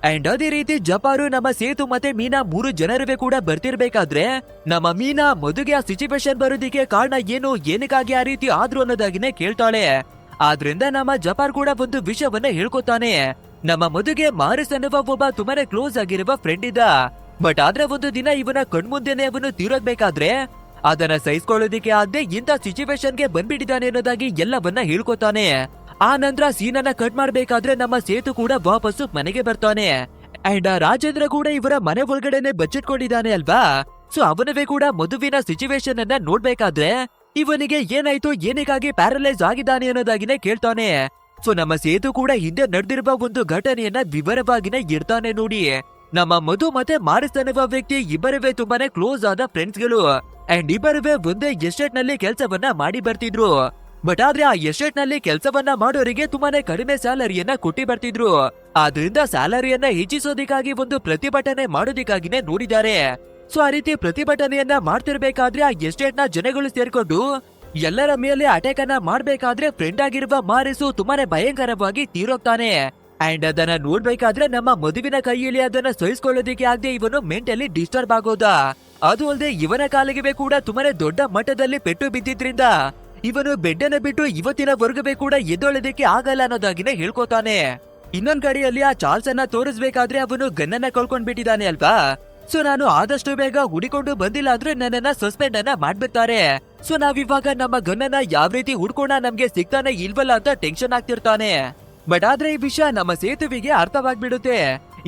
ಅಂಡ್ ಅದೇ ರೀತಿ ಜಪಾರು, ನಮ್ಮ ಸೇತು ಮತ್ತೆ ಮೀನಾ 3 ಜನರುವೆ ಕೂಡ ಬರ್ತಿರ್ಬೇಕಾದ್ರೆ ನಮ್ಮ ಮೀನಾ ಮಧುಗೆ ಆ ಸಿಚುವೇಶನ್ ಬರೋದಿಕ್ಕೆ ಕಾರಣ ಏನು, ಏನಕ್ಕಾಗಿ ಆ ರೀತಿ ಆದ್ರು ಅನ್ನೋದಾಗಿನೇ ಕೇಳ್ತಾಳೆ. ಆದ್ರಿಂದ ನಮ್ಮ ಜಪಾರ್ ಕೂಡ ಒಂದು ವಿಷಯವನ್ನ ಹೇಳ್ಕೊತಾನೆ. ನಮ್ಮ ಮಧುಗೆ ಮಾರಿಸ್ ಅನ್ನುವ ಒಬ್ಬ ತುಂಬಾನೇ ಕ್ಲೋಸ್ ಆಗಿರುವ ಫ್ರೆಂಡ್ ಇದ್ದ. ಬಟ್ ಆದ್ರೆ ಒಂದು ದಿನ ಇವನ ಕಣ್ಮುಂದೆನೆ ಅವನು ತೀರೋಗ್ಬೇಕಾದ್ರೆ ಅದನ್ನ ಸಹಿಸ್ಕೊಳ್ಳೋದಿಕ್ಕೆ ಆಗದೆ ಇಂಥ ಸಿಚುವೇಶನ್ಗೆ ಬಂದ್ಬಿಟ್ಟಿದ್ದಾನೆ ಅನ್ನೋದಾಗಿ ಎಲ್ಲವನ್ನ ಹೇಳ್ಕೊತಾನೆ. ಆ ನಂತರ ಸೀನನ್ನ ಕಟ್ ಮಾಡ್ಬೇಕಾದ್ರೆ ನಮ್ಮ ಸೇತು ಕೂಡ ವಾಪಸ್ಸು ಮನೆಗೆ ಬರ್ತಾನೆ. ಅಂಡ್ ರಾಜೇಂದ್ರ ಕೂಡ ಇವರ ಮನೆ ಒಳಗಡೆನೆ ಬಚ್ಚಿಟ್ಕೊಂಡಿದ್ದಾನೆ ಅಲ್ವಾ. ಸೊ ಅವನವೇ ಕೂಡ ಮಧುವಿನ ಸಿಚುವೇಶನ್ ಅನ್ನ ನೋಡ್ಬೇಕಾದ್ರೆ ಇವನಿಗೆ ಏನಾಯ್ತು, ಏನಕ್ಕಾಗಿ ಪ್ಯಾರಲೈಸ್ ಆಗಿದ್ದಾನೆ ಅನ್ನೋದಾಗಿನೇ ಕೇಳ್ತಾನೆ. ಸೊ ನಮ್ಮ ಸೇತು ಕೂಡ ಹಿಂದೆ ನಡೆದಿರುವ ಒಂದು ಘಟನೆಯನ್ನ ವಿವರವಾಗಿನೇ ಇರ್ತಾನೆ ನೋಡಿ. ನಮ್ಮ ಮಧು ಮತ್ತೆ ಮಾರಿಸ್ ಅನ್ನುವ ವ್ಯಕ್ತಿ ಇಬ್ಬರವೇ ತುಂಬಾನೇ ಕ್ಲೋಸ್ ಆದ ಫ್ರೆಂಡ್ಸ್ ಗಳು. ಅಂಡ್ ಇಬ್ಬರವೇ ಒಂದೇ ಎಸ್ಟೇಟ್ ನಲ್ಲಿ ಕೆಲಸವನ್ನ ಮಾಡಿ ಬರ್ತಿದ್ರು. ಬಟ್ ಆದ್ರೆ ಆ ಎಸ್ಟೇಟ್ ನಲ್ಲಿ ಕೆಲಸವನ್ನ ಮಾಡೋರಿಗೆ ತುಂಬಾನೇ ಕಡಿಮೆ ಸ್ಯಾಲರಿಯನ್ನ ಕೊಟ್ಟಿ ಬರ್ತಿದ್ರು. ಆದ್ರಿಂದ ಸ್ಯಾಲರಿಯನ್ನ ಹೆಚ್ಚಿಸೋದಿಕ್ಕಾಗಿ ಒಂದು ಪ್ರತಿಭಟನೆ ಮಾಡೋದಿಕ್ಕಾಗಿನೇ ನೋಡಿದ್ದಾರೆ. ಸೊ ಆ ರೀತಿ ಪ್ರತಿಭಟನೆಯನ್ನ ಮಾಡ್ತಿರ್ಬೇಕಾದ್ರೆ ಆ ಎಸ್ಟೇಟ್ ನ ಜನಗಳು ಸೇರ್ಕೊಂಡು ಎಲ್ಲರ ಮೇಲೆ ಅಟ್ಯಾಕ್ ಅನ್ನ ಮಾಡ್ಬೇಕಾದ್ರೆ ಫ್ರೆಂಡ್ ಆಗಿರುವ ಮಾರಿಸು ತುಂಬಾನೇ ಭಯಂಕರವಾಗಿ ತೀರೋಗ್ತಾನೆ. ಅಂಡ್ ಅದನ್ನ ನೋಡ್ಬೇಕಾದ್ರೆ ನಮ್ಮ ಮದುವಿನ ಕೈಯಲ್ಲಿ ಅದನ್ನ ಸಹಿಸ್ಕೊಳ್ಳೋದಿಕ್ಕೆ ಆಗದೆ ಇವನು ಮೆಂಟಲಿ ಡಿಸ್ಟರ್ಬ್ ಆಗೋದ. ಅದು ಅಲ್ಲದೆ ಇವನ ಕಾಲಿಗೆ ಕೂಡ ತುಂಬಾನೇ ದೊಡ್ಡ ಮಟ್ಟದಲ್ಲಿ ಪೆಟ್ಟು ಬಿದ್ದಿದ್ರಿಂದ ಇವನು ಬೆಡ್ಡನ್ನ ಬಿಟ್ಟು ಇವತ್ತಿನ ವರ್ಗವೇ ಕೂಡ ಎದ್ದೊಳ್ಳೋದಕ್ಕೆ ಆಗಲ್ಲ ಅನ್ನೋದಾಗಿನೇ ಹೇಳ್ಕೊತಾನೆ. ಇನ್ನೊಂದ್ ಕಡೆಯಲ್ಲಿ ಆ ಚಾರ್ಲ್ಸ್ ಅನ್ನ ತೋರಿಸ್ಬೇಕಾದ್ರೆ ಅವನು ಗನ್ನನ್ನ ಕಳ್ಕೊಂಡ್ ಬಿಟ್ಟಿದ್ದಾನೆ ಅಲ್ವಾ. ಸೊ ನಾನು ಆದಷ್ಟು ಬೇಗ ಹುಡಿಕೊಂಡು ಬಂದಿಲ್ಲ ಅಂದ್ರೆ ನನ್ನನ್ನ ಸಸ್ಪೆಂಡ್ ಅನ್ನ ಮಾಡ್ಬಿಡ್ತಾರೆ. ಸೊ ನಾವಿವಾಗ ನಮ್ಮ ಗನ್ನನ್ನ ಯಾವ ರೀತಿ ಹುಡ್ಕೋಣ, ನಮ್ಗೆ ಸಿಗ್ತಾನೆ ಇಲ್ವಲ್ಲ ಅಂತ ಟೆನ್ಷನ್ ಆಗ್ತಿರ್ತಾನೆ. ಬಟ್ ಆದ್ರೆ ಈ ವಿಷಯ ನಮ್ಮ ಸೇತುವಿಗೆ ಅರ್ಥವಾಗ್ಬಿಡುತ್ತೆ.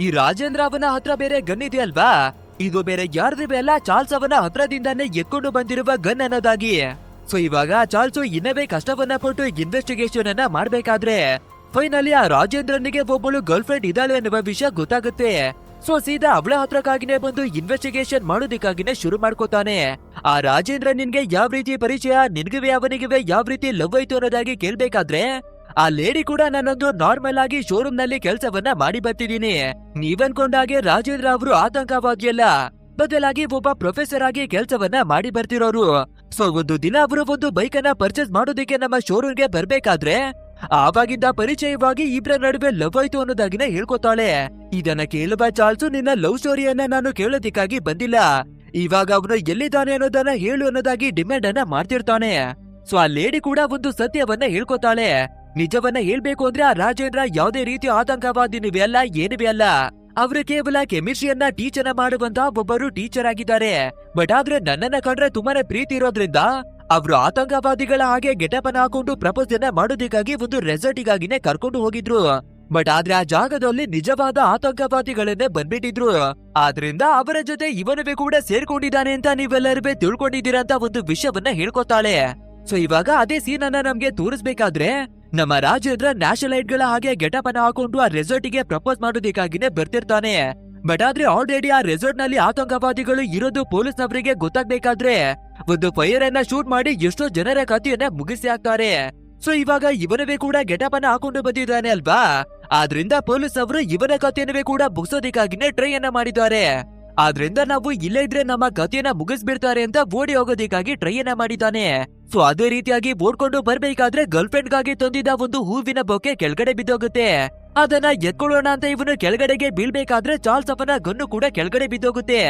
ಈ ರಾಜೇಂದ್ರ ಅವನ ಹತ್ರ ಬೇರೆ ಗನ್ ಇದೆಯಲ್ವಾ, ಇದು ಬೇರೆ ಯಾರ್ದಿವೆ ಅಲ್ಲ, ಚಾರ್ಲ್ಸ್ ಅವನ ಹತ್ರದಿಂದಾನೇ ಎತ್ಕೊಂಡು ಬಂದಿರುವ ಗನ್ ಅನ್ನೋದಾಗಿ. ಸೊ ಇವಾಗ ಚಾರ್ಲ್ಸ್ ಇನ್ನವೇ ಕಷ್ಟವನ್ನ ಪಟ್ಟು ಇನ್ವೆಸ್ಟಿಗೇಷನ್ ಅನ್ನ ಮಾಡ್ಬೇಕಾದ್ರೆ ಫೈನಲಿ ಆ ರಾಜೇಂದ್ರನಿಗೆ ಒಬ್ಬಳು ಗರ್ಲ್ ಫ್ರೆಂಡ್ ಇದ್ದಾಳೆ ಅನ್ನುವ ವಿಷಯ ಗೊತ್ತಾಗುತ್ತೆ. ಸೊ ಸೀದಾ ಅವಳ ಹತ್ರಕ್ಕಾಗಿನೇ ಬಂದು ಇನ್ವೆಸ್ಟಿಗೇಷನ್ ಮಾಡೋದಿಕ್ಕಾಗಿನೇ ಶುರು ಮಾಡ್ಕೋತಾನೆ. ಆ ರಾಜೇಂದ್ರ ನಿನ್ಗೆ ಯಾವ ರೀತಿ ಪರಿಚಯ, ನಿನ್ಗಿವೆ ಅವನಿಗಿವೆ ಯಾವ ರೀತಿ ಲವ್ ಆಯ್ತು ಅನ್ನೋದಾಗಿ ಕೇಳ್ಬೇಕಾದ್ರೆ ಆ ಲೇಡಿ ಕೂಡ ನಾನೊಂದು ನಾರ್ಮಲ್ ಆಗಿ ಶೋರೂಮ್ ನಲ್ಲಿ ಕೆಲ್ಸವನ್ನ ಮಾಡಿ ಬರ್ತಿದ್ದೀನಿ, ನೀವನ್ಕೊಂಡಾಗೆ ರಾಜೇಂದ್ರ ಅವರು ಆತಂಕವಾದಿಯಲ್ಲ, ಬದಲಾಗಿ ಒಬ್ಬ ಪ್ರೊಫೆಸರ್ ಆಗಿ ಕೆಲ್ಸವನ್ನ ಮಾಡಿ ಬರ್ತಿರೋರು. ಸೊ ಒಂದು ದಿನ ಅವರು ಒಂದು ಬೈಕ್ ಅನ್ನ ಪರ್ಚೇಸ್ ಮಾಡೋದಿಕ್ಕೆ ನಮ್ಮ ಶೋರೂಮ್ಗೆ ಬರ್ಬೇಕಾದ್ರೆ ಆವಾಗಿದ್ದ ಪರಿಚಯವಾಗಿ ಇಬ್ಬರ ನಡುವೆ ಲವ್ ಆಯ್ತು ಅನ್ನೋದಾಗಿನ ಹೇಳ್ಕೊತಾಳೆ. ಇದನ್ನ ಕೇಳುವ ಚಾರ್ಲ್ಸು, ನಿನ್ನ ಲವ್ ಸ್ಟೋರಿಯನ್ನ ನಾನು ಕೇಳೋದಿಕ್ಕಾಗಿ ಬಂದಿಲ್ಲ, ಇವಾಗ ಅವನು ಎಲ್ಲಿದ್ದಾನೆ ಅನ್ನೋದನ್ನ ಹೇಳು ಅನ್ನೋದಾಗಿ ಡಿಮ್ಯಾಂಡ್ ಅನ್ನ ಮಾಡ್ತಿರ್ತಾನೆ. ಸೊ ಆ ಲೇಡಿ ಕೂಡ ಒಂದು ಸತ್ಯವನ್ನ ಹೇಳ್ಕೊತಾಳೆ. ನಿಜವನ್ನ ಹೇಳ್ಬೇಕು ಅಂದ್ರೆ ಆ ರಾಜೇಂದ್ರ ಯಾವುದೇ ರೀತಿ ಆತಂಕವಾದಿನಿವೆ ಅಲ್ಲ, ಏನಿವೆ ಅಲ್ಲ, ಅವರು ಕೇವಲ ಕೆಮಿಸ್ಟ್ರಿಯನ್ನ ಟೀಚರ್ ಮಾಡುವಂತ ಒಬ್ಬರು ಟೀಚರ್ ಆಗಿದ್ದಾರೆ. ಬಟ್ ಆದ್ರೆ ನನ್ನನ್ನ ಕಂಡ್ರೆ ತುಂಬಾನೇ ಪ್ರೀತಿ ಇರೋದ್ರಿಂದ ಅವರು ಆತಂಕವಾದಿಗಳ ಹಾಗೆ ಗೆಟಪ್ ಅನ್ನ ಹಾಕೊಂಡು ಪ್ರಪೋಸ್ ಅನ್ನ ಮಾಡೋದಕ್ಕಾಗಿ ಒಂದು ರೆಸಾರ್ಟಿಗಾಗಿನೇ ಕರ್ಕೊಂಡು ಹೋಗಿದ್ರು. ಬಟ್ ಆದ್ರೆ ಆ ಜಾಗದಲ್ಲಿ ನಿಜವಾದ ಆತಂಕವಾದಿಗಳನ್ನೇ ಬಂದ್ಬಿಟ್ಟಿದ್ರು. ಆದ್ರಿಂದ ಅವರ ಜೊತೆ ಇವನವೇ ಕೂಡ ಸೇರ್ಕೊಂಡಿದ್ದಾನೆ ಅಂತ ನೀವೆಲ್ಲರೂ ತಿಳ್ಕೊಂಡಿದ್ದೀರಾ ಅಂತ ಒಂದು ವಿಷಯವನ್ನ ಹೇಳ್ಕೊತಾಳೆ. ಸೊ ಇವಾಗ ಅದೇ ಸೀನ್ ಅನ್ನ ನಮ್ಗೆ ತೋರಿಸ್ಬೇಕಾದ್ರೆ ನಮ್ಮ ರಾಜೇಂದ್ರ ನ್ಯಾಷನಲೈಟ್ ಗಳ ಹಾಗೆ ಗೆಟಪ್ ಅನ್ನ ಹಾಕೊಂಡು ಆ ರೆಸಾರ್ಟಿಗೆ ಪ್ರಪೋಸ್ ಮಾಡೋದಕ್ಕಾಗಿನೇ ಬರ್ತಿರ್ತಾನೆ. ಬಟ್ ಆದ್ರೆ ಆಲ್ರೆಡಿ ಆ ರೆಸಾರ್ಟ್ ನಲ್ಲಿ ಆತಂಕವಾದಿಗಳು ಇರೋದು ಪೊಲೀಸ್ನವರಿಗೆ ಗೊತ್ತಾಗ್ಬೇಕಾದ್ರೆ ಒಂದು ಫೈರ್ ಅನ್ನ ಶೂಟ್ ಮಾಡಿ ಎಷ್ಟೋ ಜನರ ಕಥೆಯನ್ನ ಮುಗಿಸಿ ಹಾಕ್ತಾರೆ. ಸೊ ಇವಾಗ ಇವನವೇ ಕೂಡ ಗೆಟಪ್ ಅನ್ನ ಹಾಕೊಂಡು ಬಂದಿದ್ದಾನೆ ಅಲ್ವಾ, ಆದ್ರಿಂದ ಪೊಲೀಸ್ ಅವರು ಇವನ ಕಥೆಯನ್ನವೇ ಕೂಡ ಮುಗಿಸೋದಿಕ್ಕಾಗಿನೇ ಟ್ರೈ ಅನ್ನ ಮಾಡಿದ್ದಾರೆ. ಆದ್ರಿಂದ ನಾವು ಇಲ್ಲೇ ಇದ್ರೆ ನಮ್ಮ ಕಥೆಯನ್ನ ಮುಗಿಸ್ಬಿಡ್ತಾರೆ ಅಂತ ಓಡಿ ಹೋಗೋದಕ್ಕಾಗಿ ಟ್ರೈಯನ್ನ ಮಾಡಿದ್ದಾನೆ. ಸೊ ಅದೇ ರೀತಿಯಾಗಿ ಓಡ್ಕೊಂಡು ಬರ್ಬೇಕಾದ್ರೆ ಗರ್ಲ್ ಫ್ರೆಂಡ್ ಗಾಗಿ ತಂದಿದ್ದ ಒಂದು ಹೂವಿನ ಬೊಕ್ಕೆ ಕೆಳಗಡೆ ಬಿದ್ದೋಗುತ್ತೆ. ಅದನ್ನ ಎತ್ಕೊಳ್ಳೋಣ ಅಂತ ಇವನು ಕೆಳಗಡೆಗೆ ಬೀಳ್ಬೇಕಾದ್ರೆ ಚಾರ್ಲ್ಸ್ ಅವನ ಗನ್ನು ಕೂಡ ಕೆಳಗಡೆ ಬಿದ್ದೋಗುತ್ತೆ.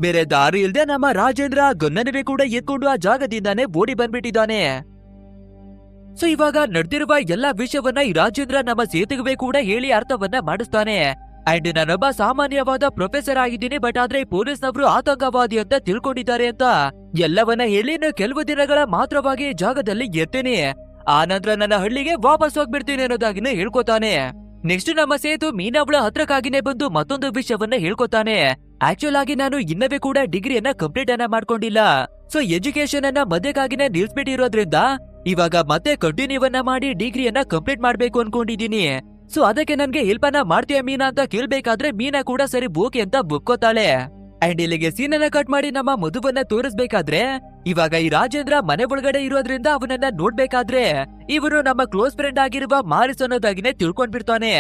ಬೇರೆ ದಾರಿ ಇಲ್ದೆ ನಮ್ಮ ರಾಜೇಂದ್ರ ಗನ್ನನ್ನೇ ಕೂಡ ಎತ್ಕೊಂಡು ಆ ಜಾಗದಿಂದಾನೇ ಓಡಿ ಬಂದ್ಬಿಟ್ಟಿದ್ದಾನೆ. ಸೊ ಇವಾಗ ನಡೆದಿರುವ ಎಲ್ಲಾ ವಿಷಯವನ್ನ ಈ ರಾಜೇಂದ್ರ ನಮ್ಮ ಸೇತುವೆ ಕೂಡ ಹೇಳಿ ಅರ್ಥವನ್ನ ಮಾಡಿಸ್ತಾನೆ. ಅಂಡ್ ನಾನೊಬ್ಬ ಸಾಮಾನ್ಯವಾದ ಪ್ರೊಫೆಸರ್ ಆಗಿದ್ದೀನಿ, ಬಟ್ ಆದ್ರೆ ಪೊಲೀಸ್ನವರು ಆತಂಕವಾದಿ ಅಂತ ತಿಳ್ಕೊಂಡಿದ್ದಾರೆ ಅಂತ ಎಲ್ಲವನ್ನ ಹೇಳಿ ಕೆಲವು ದಿನಗಳ ಮಾತ್ರವಾಗಿ ಜಾಗದಲ್ಲಿ ಇರ್ತೀನಿ. ಆ ನಂತರ ನನ್ನ ಹಳ್ಳಿಗೆ ವಾಪಸ್ ಹೋಗ್ಬಿಡ್ತೀನಿ ಅನ್ನೋದಾಗಿನೇ ಹೇಳ್ಕೊತಾನೆ. ನೆಕ್ಸ್ಟ್ ನಮ್ಮ ಸೇತು ಮೀನಾವಳ ಹತ್ರಕ್ಕಾಗಿನೇ ಬಂದು ಮತ್ತೊಂದು ವಿಷಯವನ್ನ ಹೇಳ್ಕೊತಾನೆ. ಆಕ್ಚುಲ್ ಆಗಿ ನಾನು ಇನ್ನವೇ ಕೂಡ ಡಿಗ್ರಿಯನ್ನ ಕಂಪ್ಲೀಟ್ ಅನ್ನ ಮಾಡ್ಕೊಂಡಿಲ್ಲ. ಸೊ ಎಜುಕೇಶನ್ ಅನ್ನ ಮಧ್ಯಕ್ಕಾಗಿನೇ ನಿಲ್ಸ್ಬಿಟ್ಟಿರೋದ್ರಿಂದ ಇವಾಗ ಮತ್ತೆ ಕಂಟಿನ್ಯೂ ಅನ್ನ ಮಾಡಿ ಡಿಗ್ರಿಯನ್ನ ಕಂಪ್ಲೀಟ್ ಮಾಡ್ಬೇಕು ಅನ್ಕೊಂಡಿದೀನಿ. ಸೊ ಅದಕ್ಕೆ ನನ್ಗೆ ಹೆಲ್ಪ್ ಅನ್ನ ಮಾಡ್ತೀಯ ಮೀನಾ ಅಂತ ಕೇಳ್ಬೇಕಾದ್ರೆ ಮೀನಾ ಕೂಡ ಸರಿ ಬೋಕೆ ಅಂತ ಬುಕ್ಕೋತಾಳೆ. ಅಂಡ್ ಇಲ್ಲಿಗೆ ಸೀನನ್ನ ಕಟ್ ಮಾಡಿ ನಮ್ಮ ಮಧುವನ್ನ ತೋರಿಸ್ಬೇಕಾದ್ರೆ ಇವಾಗ ಈ ರಾಜೇಂದ್ರ ಮನೆ ಒಳಗಡೆ ಇರೋದ್ರಿಂದ ಅವನನ್ನ ನೋಡ್ಬೇಕಾದ್ರೆ ಇವನು ನಮ್ಮ ಕ್ಲೋಸ್ ಫ್ರೆಂಡ್ ಆಗಿರುವ ಮಾರಿಸ್ ಅನ್ನೋದಾಗಿನೇ ತಿಳ್ಕೊಂಡ್ಬಿಡ್ತಾನೆ.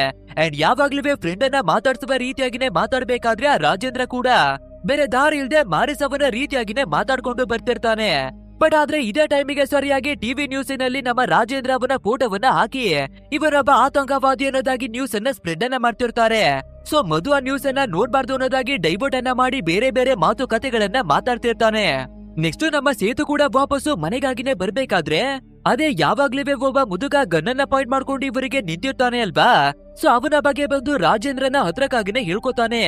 ಅಂಡ್ ಯಾವಾಗ್ಲೂ ಫ್ರೆಂಡ್ ಅನ್ನ ಮಾತಾಡ್ಸುವ ರೀತಿಯಾಗಿನೇ ಮಾತಾಡ್ಬೇಕಾದ್ರೆ ಆ ರಾಜೇಂದ್ರ ಕೂಡ ಬೇರೆ ದಾರಿ ಇಲ್ದೆ ಮಾರಿಸ್ ಅವನ ರೀತಿಯಾಗಿನೇ ಮಾತಾಡ್ಕೊಂಡು ಬರ್ತಿರ್ತಾನೆ. ಬಟ್ ಆದ್ರೆ ಇದೇ ಟೈಮಿಗೆ ಸರಿಯಾಗಿ ಟಿವಿ ನ್ಯೂಸಿನಲ್ಲಿ ನಮ್ಮ ರಾಜೇಂದ್ರ ಅವನ ಫೋಟೋವನ್ನ ಹಾಕಿ ಇವರೊಬ್ಬ ಆತಂಕವಾದಿ ಅನ್ನೋದಾಗಿ ನ್ಯೂಸ್ ಅನ್ನ ಸ್ಪ್ರೆಡ್ ಅನ್ನ ಮಾಡ್ತಿರ್ತಾರೆ. ಸೊ ಮಧು ಆ ನ್ಯೂಸ್ ಅನ್ನ ನೋಡ್ಬಾರ್ದು ಅನ್ನೋದಾಗಿ ಡೈವರ್ಟ್ ಅನ್ನ ಮಾಡಿ ಬೇರೆ ಬೇರೆ ಮಾತುಕತೆಗಳನ್ನ ಮಾತಾಡ್ತಿರ್ತಾನೆ. ನೆಕ್ಸ್ಟ್ ನಮ್ಮ ಸೇತು ಕೂಡ ವಾಪಸ್ಸು ಮನೆಗಾಗಿನೇ ಬರ್ಬೇಕಾದ್ರೆ ಅದೇ ಯಾವಾಗ್ಲೂ ಒಬ್ಬ ಮುದುಕ ಗನ್ನನ್ನ ಪಾಯಿಂಟ್ ಮಾಡ್ಕೊಂಡು ಇವರಿಗೆ ನಿಂತಿರ್ತಾನೆ ಅಲ್ವಾ. ಸೊ ಅವನ ಬಗ್ಗೆ ಬಂದು ರಾಜೇಂದ್ರನ ಹತ್ರಕ್ಕಾಗಿನೇ ಹೇಳ್ಕೊತಾನೆ.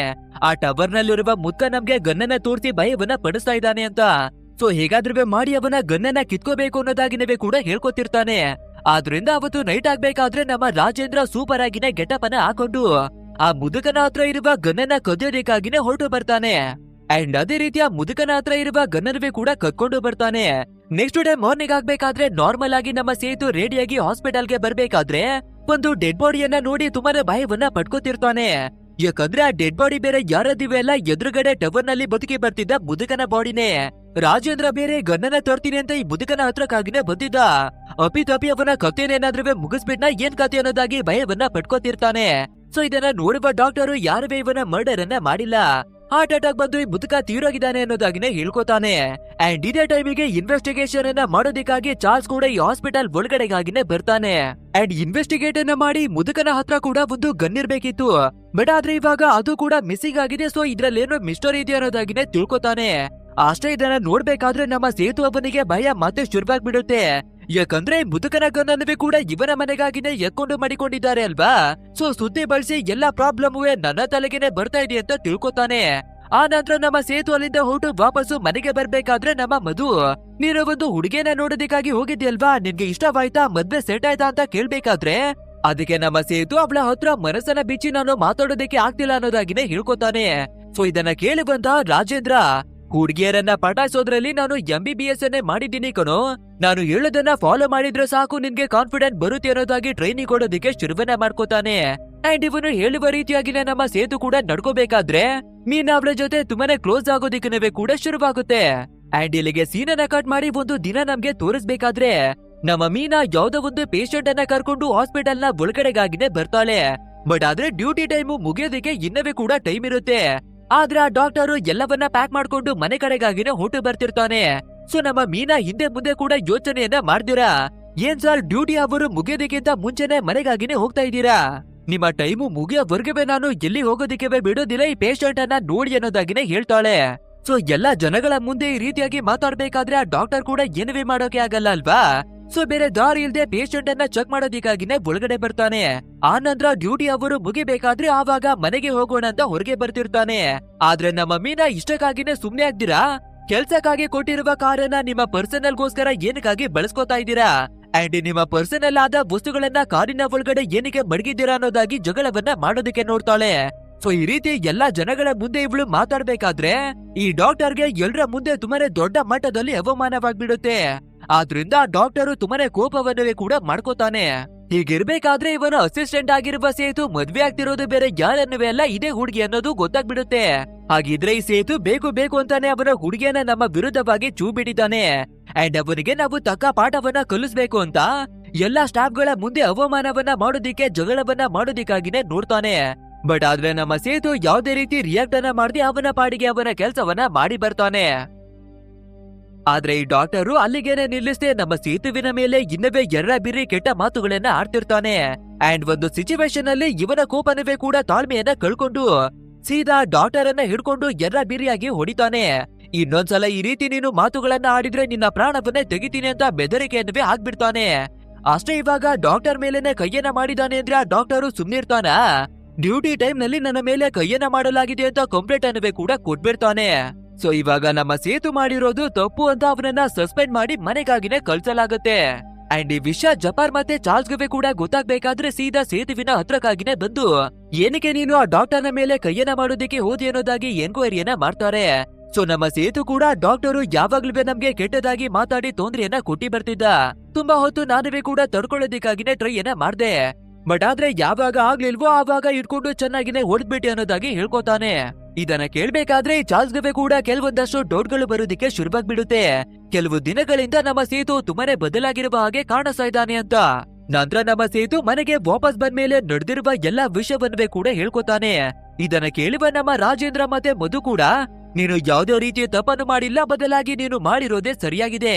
ಆ ಟವರ್ ನಲ್ಲಿರುವ ಮುದ್ಕ ನಮ್ಗೆ ಗನ್ನನ್ನ ತೋರಿಸಿ ಭಯವನ್ನ ಪಡಿಸ್ತಾ ಇದ್ದಾನೆ ಅಂತ. ಸೊ ಹೇಗಾದ್ರೂ ಮಾಡಿ ಅವನ ಗನ್ನನ್ನ ಕಿತ್ಕೋಬೇಕು ಅನ್ನೋದಾಗಿನವೇ ಕೂಡ ಹೇಳ್ಕೊತಿರ್ತಾನೆ. ಆದ್ರಿಂದ ಅವತ್ತು ನೈಟ್ ಆಗ್ಬೇಕಾದ್ರೆ ನಮ್ಮ ರಾಜೇಂದ್ರ ಸೂಪರ್ ಆಗಿನೇ ಗೆಟಪ್ ಅನ್ನ ಹಾಕೊಂಡು ಆ ಮುದುಕನ ಹತ್ರ ಇರುವ ಗನ್ನನ್ನ ಕದಿಯೋದಕ್ಕಾಗಿನೇ ಹೊರಟು ಬರ್ತಾನೆ. ಅಂಡ್ ಅದೇ ರೀತಿಯ ಮುದುಕನ ಹತ್ರ ಇರುವ ಗನ್ನನವೇ ಕೂಡ ಕತ್ಕೊಂಡು ಬರ್ತಾನೆ. ನೆಕ್ಸ್ಟ್ ಡೇ ಮಾರ್ನಿಂಗ್ ಆಗ್ಬೇಕಾದ್ರೆ ನಾರ್ಮಲ್ ಆಗಿ ನಮ್ಮ ಸೇತು ರೆಡಿಯಾಗಿ ಹಾಸ್ಪಿಟಲ್ಗೆ ಬರ್ಬೇಕಾದ್ರೆ ಒಂದು ಡೆಡ್ ಬಾಡಿಯನ್ನ ನೋಡಿ ತುಂಬಾನೇ ಭಯವನ್ನ ಪಡ್ಕೋತಿರ್ತಾನೆ. ಯಾಕಂದ್ರೆ ಆ ಡೆಡ್ ಬಾಡಿ ಬೇರೆ ಯಾರದಿವೆ ಅಲ್ಲ, ಎದುರುಗಡೆ ಟವರ್ ನಲ್ಲಿ ಬದುಕಿ ಬರ್ತಿದ್ದ ಮುದುಕನ ಬಾಡಿನೇ. ರಾಜೇಂದ್ರ ಬೇರೆ ಗನ್ನನ ತರ್ತೀನಿ ಅಂತ ಈ ಮುದುಕನ ಹತ್ರಕ್ಕಾಗಿನೇ ಬಂದಿದ್ದ. ಅಪಿ ಅವನ ಕಥೆನೇನಾದ್ರೂ ಮುಗಿಸ್ಬಿಟ್ನ ಏನ್ ಕಥೆ ಅನ್ನೋದಾಗಿ ಭಯವನ್ನ ಪಡ್ಕೋತಿರ್ತಾನೆ. ಸೊ ಇದನ್ನ ನೋಡುವ ಡಾಕ್ಟರು ಯಾರುವೇ ಇವನ ಮರ್ಡರ್ ಅನ್ನ ಮಾಡಿಲ್ಲ, ಹಾರ್ಟ್ ಅಟ್ಯಾಕ್ ಬಂದು ಈ ಮುದುಕ ತೀರೋಗಿದ್ದಾನೆ ಅನ್ನೋದಾಗಿನೇ ಹೇಳ್ಕೊತಾನೆ. ಅಂಡ್ ಇದೇ ಟೈಮಿಗೆ ಇನ್ವೆಸ್ಟಿಗೇಷನ್ ಅನ್ನ ಮಾಡೋದಕ್ಕಾಗಿ ಚಾರ್ಲ್ಸ್ ಕೂಡ ಈ ಹಾಸ್ಪಿಟಲ್ ಒಳಗಡೆಗಾಗಿನೇ ಬರ್ತಾನೆ. ಅಂಡ್ ಇನ್ವೆಸ್ಟಿಗೇಟ್ ಅನ್ನ ಮಾಡಿ ಮುದುಕನ ಹತ್ರ ಕೂಡ ಒಂದು ಗನ್ ಇರ್ಬೇಕಿತ್ತು, ಬಟ್ ಆದ್ರೆ ಇವಾಗ ಅದು ಕೂಡ ಮಿಸ್ಸಿಂಗ್ ಆಗಿದೆ. ಸೊ ಇದ್ರಲ್ಲೇನೋ ಮಿಸ್ಟರಿ ಇದೆ ಅನ್ನೋದಾಗಿನೇ ತಿಳ್ಕೊತಾನೆ. ಅಷ್ಟೇ ಇದನ್ನ ನೋಡ್ಬೇಕಾದ್ರೆ ನಮ್ಮ ಸೇತು ಒಬ್ಬನಿಗೆ ಭಯ ಮತ್ತೆ ಶುರುವಾಗ್ಬಿಡುತ್ತೆ. ಯಾಕಂದ್ರೆ ಮುದುಕನ ಗನ್ನನ್ನುವೆ ಕೂಡ ಇವನ ಮನೆಗಾಗಿನೇ ಎತ್ಕೊಂಡು ಮಾಡಿಕೊಂಡಿದ್ದಾರೆ ಅಲ್ವಾ. ಸೊ ಸುದ್ದಿ ಬಳಸಿ ಎಲ್ಲಾ ಪ್ರಾಬ್ಲಮ್ ನನ್ನ ತಲೆಗೆನೆ ಬರ್ತಾ ಇದೆ ಅಂತ ತಿಳ್ಕೊತಾನೆ. ಆ ನಂತರ ನಮ್ಮ ಸೇತು ಅಲ್ಲಿಂದ ಹೊರಟು ವಾಪಸ್ಸು ಮನೆಗೆ ಬರ್ಬೇಕಾದ್ರೆ ನಮ್ಮ ಮಧು, ನೀನು ಒಂದು ಹುಡುಗಿಯನ್ನ ನೋಡೋದಕ್ಕಾಗಿ ಹೋಗಿದ್ಯಲ್ವಾ, ನಿನ್ಗೆ ಇಷ್ಟವಾಯ್ತಾ, ಮದ್ವೆ ಸೆಟ್ ಆಯ್ತಾ ಅಂತ ಕೇಳ್ಬೇಕಾದ್ರೆ ಅದಕ್ಕೆ ನಮ್ಮ ಸೇತು ಅವಳ ಹತ್ರ ಮನಸ್ಸನ್ನ ಬಿಚ್ಚಿ ನಾನು ಮಾತಾಡೋದಕ್ಕೆ ಆಗ್ತಿಲ್ಲ ಅನ್ನೋದಾಗಿನೇ ಹೇಳ್ಕೊತಾನೆ. ಸೊ ಇದನ್ನ ಕೇಳಿ ಬಂದ ರಾಜೇಂದ್ರ, ಹುಡುಗಿಯರನ್ನ ಪಟಾಯಿಸೋದ್ರಲ್ಲಿ ನಾನು MBBS ಅನ್ನೇ ಮಾಡಿದ್ದೀನಿ ಕಣೋ, ನಾನು ಹೇಳೋದನ್ನ ಫಾಲೋ ಮಾಡಿದ್ರೆ ಸಾಕು ನಿನ್ಗೆ ಕಾನ್ಫಿಡೆಂಟ್ ಬರುತ್ತೆ ಅನ್ನೋದಾಗಿ ಟ್ರೈನಿಂಗ್ ಕೊಡೋದಕ್ಕೆ ಶುರುವನ್ನ ಮಾಡ್ಕೋತಾನೆ. ಅಂಡ್ ಇವನು ಹೇಳುವ ರೀತಿಯಾಗಿನೇ ನಮ್ಮ ಸೇತು ಕೂಡ ನಡ್ಕೋಬೇಕಾದ್ರೆ ಮೀನಾ ಅವಳ ಜೊತೆ ತುಂಬಾನೇ ಕ್ಲೋಸ್ ಆಗೋದಿಕ್ಕೆ ಕೂಡ ಶುರುವಾಗುತ್ತೆ. ಅಂಡ್ ಇಲ್ಲಿಗೆ ಸೀನನ್ನ ಕಟ್ ಮಾಡಿ ಒಂದು ದಿನ ನಮ್ಗೆ ತೋರಿಸ್ಬೇಕಾದ್ರೆ ನಮ್ಮ ಮೀನಾ ಯಾವ್ದೋ ಒಂದು ಪೇಷಂಟ್ ಅನ್ನ ಕರ್ಕೊಂಡು ಹಾಸ್ಪಿಟಲ್ ನ ಒಳಗಡೆಗಾಗಿನೇ ಬರ್ತಾಳೆ. ಬಟ್ ಆದ್ರೆ ಡ್ಯೂಟಿ ಟೈಮು ಮುಗಿಯೋದಕ್ಕೆ ಇನ್ನವೇ ಕೂಡ ಟೈಮ್ ಇರುತ್ತೆ. ಆದ್ರೆ ಆ ಡಾಕ್ಟರು ಎಲ್ಲವನ್ನ ಪ್ಯಾಕ್ ಮಾಡ್ಕೊಂಡು ಮನೆ ಕಡೆಗಾಗಿನೇ ಹೊರಟು ಬರ್ತಿರ್ತಾನೆ. ಸೊ ನಮ್ಮ ಮೀನಾ ಹಿಂದೆ ಮುಂದೆ ಕೂಡ ಯೋಚನೆಯನ್ನ ಮಾಡ್ದಿರಾ, ಏನ್ ಸರ್ ಡ್ಯೂಟಿ ಅವರು ಮುಗಿಯೋದಕ್ಕಿಂತ ಮುಂಚೆನೆ ಮನೆಗಾಗಿನೇ ಹೋಗ್ತಾ ಇದ್ದೀರಾ, ನಿಮ್ಮ ಟೈಮು ಮುಗಿಯೋವರೆಗೆ ನಾನು ಎಲ್ಲಿ ಹೋಗೋದಕ್ಕೆ ಬಿಡೋದಿಲ್ಲ, ಈ ಪೇಷಂಟ್ ಅನ್ನ ನೋಡಿ ಅನ್ನೋದಾಗಿನೇ ಹೇಳ್ತಾಳೆ. ಸೊ ಎಲ್ಲಾ ಜನಗಳ ಮುಂದೆ ಈ ರೀತಿಯಾಗಿ ಮಾತಾಡ್ಬೇಕಾದ್ರೆ ಆ ಡಾಕ್ಟರ್ ಕೂಡ ಏನವೇ ಮಾಡೋಕೆ ಆಗಲ್ಲ ಅಲ್ವಾ. ಸೊ ಬೇರೆ ದಾರಿ ಇಲ್ದೆ ಪೇಷಂಟ್ ಅನ್ನ ಚೆಕ್ ಮಾಡೋದಕ್ಕಾಗಿನೇ ಒಳಗಡೆ ಬರ್ತಾನೆ. ಆ ನಂತರ ಡ್ಯೂಟಿ ಅವರು ಮುಗಿಬೇಕಾದ್ರೆ ಆವಾಗ ಮನೆಗೆ ಹೋಗೋಣ ಅಂತ ಹೊರಗೆ ಬರ್ತಿರ್ತಾನೆ. ಆದ್ರೆ ನಮ್ಮ ಮೀನಾ ಇಷ್ಟಕ್ಕಾಗಿನೇ ಸುಮ್ನೆ ಆಗ್ದಿರಾ, ಕೆಲ್ಸಕ್ಕಾಗಿ ಕೊಟ್ಟಿರುವ ಕಾರನ್ನ ನಿಮ್ಮ ಪರ್ಸನಲ್ ಗೋಸ್ಕರ ಏನಕ್ಕಾಗಿ ಬಳಸ್ಕೊತಾ ಇದ್ದೀರಾ, ಅಂಡ್ ನಿಮ್ಮ ಪರ್ಸನಲ್ ಆದ ವಸ್ತುಗಳನ್ನ ಕಾರಿನ ಒಳಗಡೆ ಏನಕ್ಕೆ ಮಡಗಿದ್ದೀರಾ ಅನ್ನೋದಾಗಿ ಜಗಳವನ್ನ ಮಾಡೋದಕ್ಕೆ ನೋಡ್ತಾಳೆ. ಸೊ ಈ ರೀತಿ ಎಲ್ಲಾ ಜನಗಳ ಮುಂದೆ ಇವಳು ಮಾತಾಡ್ಬೇಕಾದ್ರೆ ಈ ಡಾಕ್ಟರ್ಗೆ ಎಲ್ಲರ ಮುಂದೆ ತುಂಬಾನೇ ದೊಡ್ಡ ಮಟ್ಟದಲ್ಲಿ ಅವಮಾನವಾಗ್ಬಿಡುತ್ತೆ. ಆದ್ರಿಂದ ಡಾಕ್ಟರು ತುಂಬಾನೇ ಕೋಪವನ್ನವೇ ಕೂಡ ಮಾಡ್ಕೋತಾನೆ. ಹೀಗಿರ್ಬೇಕಾದ್ರೆ ಇವನು ಅಸಿಸ್ಟೆಂಟ್ ಆಗಿರುವ ಸೇತು ಮದ್ವೆ ಆಗ್ತಿರೋದು ಬೇರೆ ಯಾರನ್ನುವೆ ಅಲ್ಲ, ಇದೇ ಹುಡುಗಿ ಅನ್ನೋದು ಗೊತ್ತಾಗ್ಬಿಡುತ್ತೆ. ಹಾಗಿದ್ರೆ ಈ ಸೇತು ಬೇಕು ಅಂತಾನೆ ಅವನ ಹುಡುಗಿಯನ್ನ ನಮ್ಮ ವಿರುದ್ಧವಾಗಿ ಚೂ ಬಿಟ್ಟಿದ್ದಾನೆ. ಅಂಡ್ ಅವನಿಗೆ ನಾವು ತಕ್ಕ ಪಾಠವನ್ನ ಕಲಿಸ್ಬೇಕು ಅಂತ ಎಲ್ಲಾ ಸ್ಟಾಫ್ ಗಳ ಮುಂದೆ ಅವಮಾನವನ್ನ ಮಾಡೋದಿಕ್ಕೆ ಜಗಳವನ್ನ ಮಾಡೋದಿಕ್ಕಾಗಿನೇ ನೋಡ್ತಾನೆ. ಬಟ್ ಆದ್ರೆ ನಮ್ಮ ಸೇತು ಯಾವ್ದೇ ರೀತಿ ರಿಯಾಕ್ಟ್ ಅನ್ನ ಮಾಡದೆ ಅವನ ಪಾಡಿಗೆ ಅವನ ಕೆಲ್ಸವನ್ನ ಮಾಡಿ ಬರ್ತಾನೆ. ಆದ್ರೆ ಈ ಡಾಕ್ಟರು ಅಲ್ಲಿಗೇನೆ ನಿಲ್ಲಿಸದೆ ನಮ್ಮ ಸೇತುವಿನ ಮೇಲೆ ಇನ್ನವೇ ಎರ್ರ ಬಿರ್ರಿ ಕೆಟ್ಟ ಮಾತುಗಳನ್ನ ಆಡ್ತಿರ್ತಾನೆ. ಅಂಡ್ ಒಂದು ಸಿಚುವೇಶನ್ ಅಲ್ಲಿ ಇವನ ಕೋಪನವೇ ಕೂಡ ತಾಳ್ಮೆಯನ್ನ ಕಳ್ಕೊಂಡು ಸೀದಾ ಡಾಕ್ಟರ್ ಅನ್ನ ಹಿಡ್ಕೊಂಡು ಎರ್ರ ಬಿರಿಯಾಗಿ ಹೊಡಿತಾನೆ. ಇನ್ನೊಂದ್ಸಲ ಈ ರೀತಿ ನೀನು ಮಾತುಗಳನ್ನ ಆಡಿದ್ರೆ ನಿನ್ನ ಪ್ರಾಣವನ್ನೇ ತೆಗಿತೀನಿ ಅಂತ ಬೆದರಿಕೆಯನ್ನವೇ ಹಾಕ್ಬಿಡ್ತಾನೆ. ಅಷ್ಟೇ ಇವಾಗ ಡಾಕ್ಟರ್ ಮೇಲೆನೆ ಕೈಯನ್ನ ಮಾಡಿದಾನೆ ಅಂದ್ರೆ ಆ ಡಾಕ್ಟರು ಸುಮ್ನಿರ್ತಾನ? ಡ್ಯೂಟಿ ಟೈಮ್ ನಲ್ಲಿ ನನ್ನ ಮೇಲೆ ಕೈಯನ್ನ ಮಾಡಲಾಗಿದೆ ಅಂತ ಕಂಪ್ಲೇಂಟ್ ಅನ್ನವೇ ಕೂಡ ಕೊಟ್ಬಿಡ್ತಾನೆ. ಸೊ ಇವಾಗ ನಮ್ಮ ಸೇತು ಮಾಡಿರೋದು ತಪ್ಪು ಅಂತ ಅವನನ್ನ ಸಸ್ಪೆಂಡ್ ಮಾಡಿ ಮನೆಗಾಗಿನೇ ಕಳ್ಸಲಾಗತ್ತೆ. ಅಂಡ್ ಈ ವಿಷಯ ಜಪಾರ್ ಮತ್ತೆ ಚಾರ್ಲ್ಸ್ಗೆ ಕೂಡ ಗೊತ್ತಾಗ್ಬೇಕಾದ್ರೆ ಸೀದಾ ಸೇತುವಿನ ಹತ್ರಕ್ಕಾಗಿನೇ ಬಂದು ಏನಕ್ಕೆ ನೀನು ಆ ಡಾಕ್ಟರ್ನ ಮೇಲೆ ಕೈಯನ್ನ ಮಾಡೋದಕ್ಕೆ ಹೋದಿ ಅನ್ನೋದಾಗಿ ಎನ್ಕ್ವೈರಿಯನ್ನ ಮಾಡ್ತಾರೆ. ಸೊ ನಮ್ಮ ಸೇತು ಕೂಡ ಡಾಕ್ಟರು ಯಾವಾಗ್ಲೂ ನಮ್ಗೆ ಕೆಟ್ಟದಾಗಿ ಮಾತಾಡಿ ತೊಂದ್ರೆಯನ್ನ ಕೊಟ್ಟಿ ಬರ್ತಿದ್ದ. ತುಂಬಾ ಹೊತ್ತು ನಾನುವೇ ಕೂಡ ತಡ್ಕೊಳ್ಳೋದಕ್ಕಾಗಿನೇ ಟ್ರೈಯನ್ನ ಮಾಡ್ದೆ. ಬಟ್ ಆದ್ರೆ ಯಾವಾಗ ಆಗ್ಲಿಲ್ವೋ ಆವಾಗ ಇಟ್ಕೊಂಡು ಚೆನ್ನಾಗಿನೇ ಹೊಡೆದ್ಬಿಟ್ಟಿ ಅನ್ನೋದಾಗಿ ಹೇಳ್ಕೊತಾನೆ. ಇದನ್ನ ಕೇಳ್ಬೇಕಾದ್ರೆ ಚಾರ್ಲ್ಸ್ಗೆ ಕೂಡ ಕೆಲವೊಂದಷ್ಟು ಡೌಟ್ಗಳು ಬರೋದಿಕ್ಕೆ ಶುರುವಾಗ್ಬಿಡುತ್ತೆ. ಕೆಲವು ದಿನಗಳಿಂದ ನಮ್ಮ ಸೇತು ತುಂಬಾನೇ ಬದಲಾಗಿರುವ ಹಾಗೆ ಕಾಣಿಸ್ತಾ ಇದ್ದಾನೆ ಅಂತ. ನಂತರ ನಮ್ಮ ಸೇತು ಮನೆಗೆ ವಾಪಸ್ ಬಂದ್ಮೇಲೆ ನಡೆದಿರುವ ಎಲ್ಲಾ ವಿಷಯವನ್ನೇ ಕೂಡ ಹೇಳ್ಕೊತಾನೆ. ಇದನ್ನ ಕೇಳುವ ನಮ್ಮ ರಾಜೇಂದ್ರ ಮತ್ತೆ ಮಧು ಕೂಡ ನೀನು ಯಾವುದೇ ರೀತಿಯ ತಪ್ಪನ್ನು ಮಾಡಿಲ್ಲ, ಬದಲಾಗಿ ನೀನು ಮಾಡಿರೋದೇ ಸರಿಯಾಗಿದೆ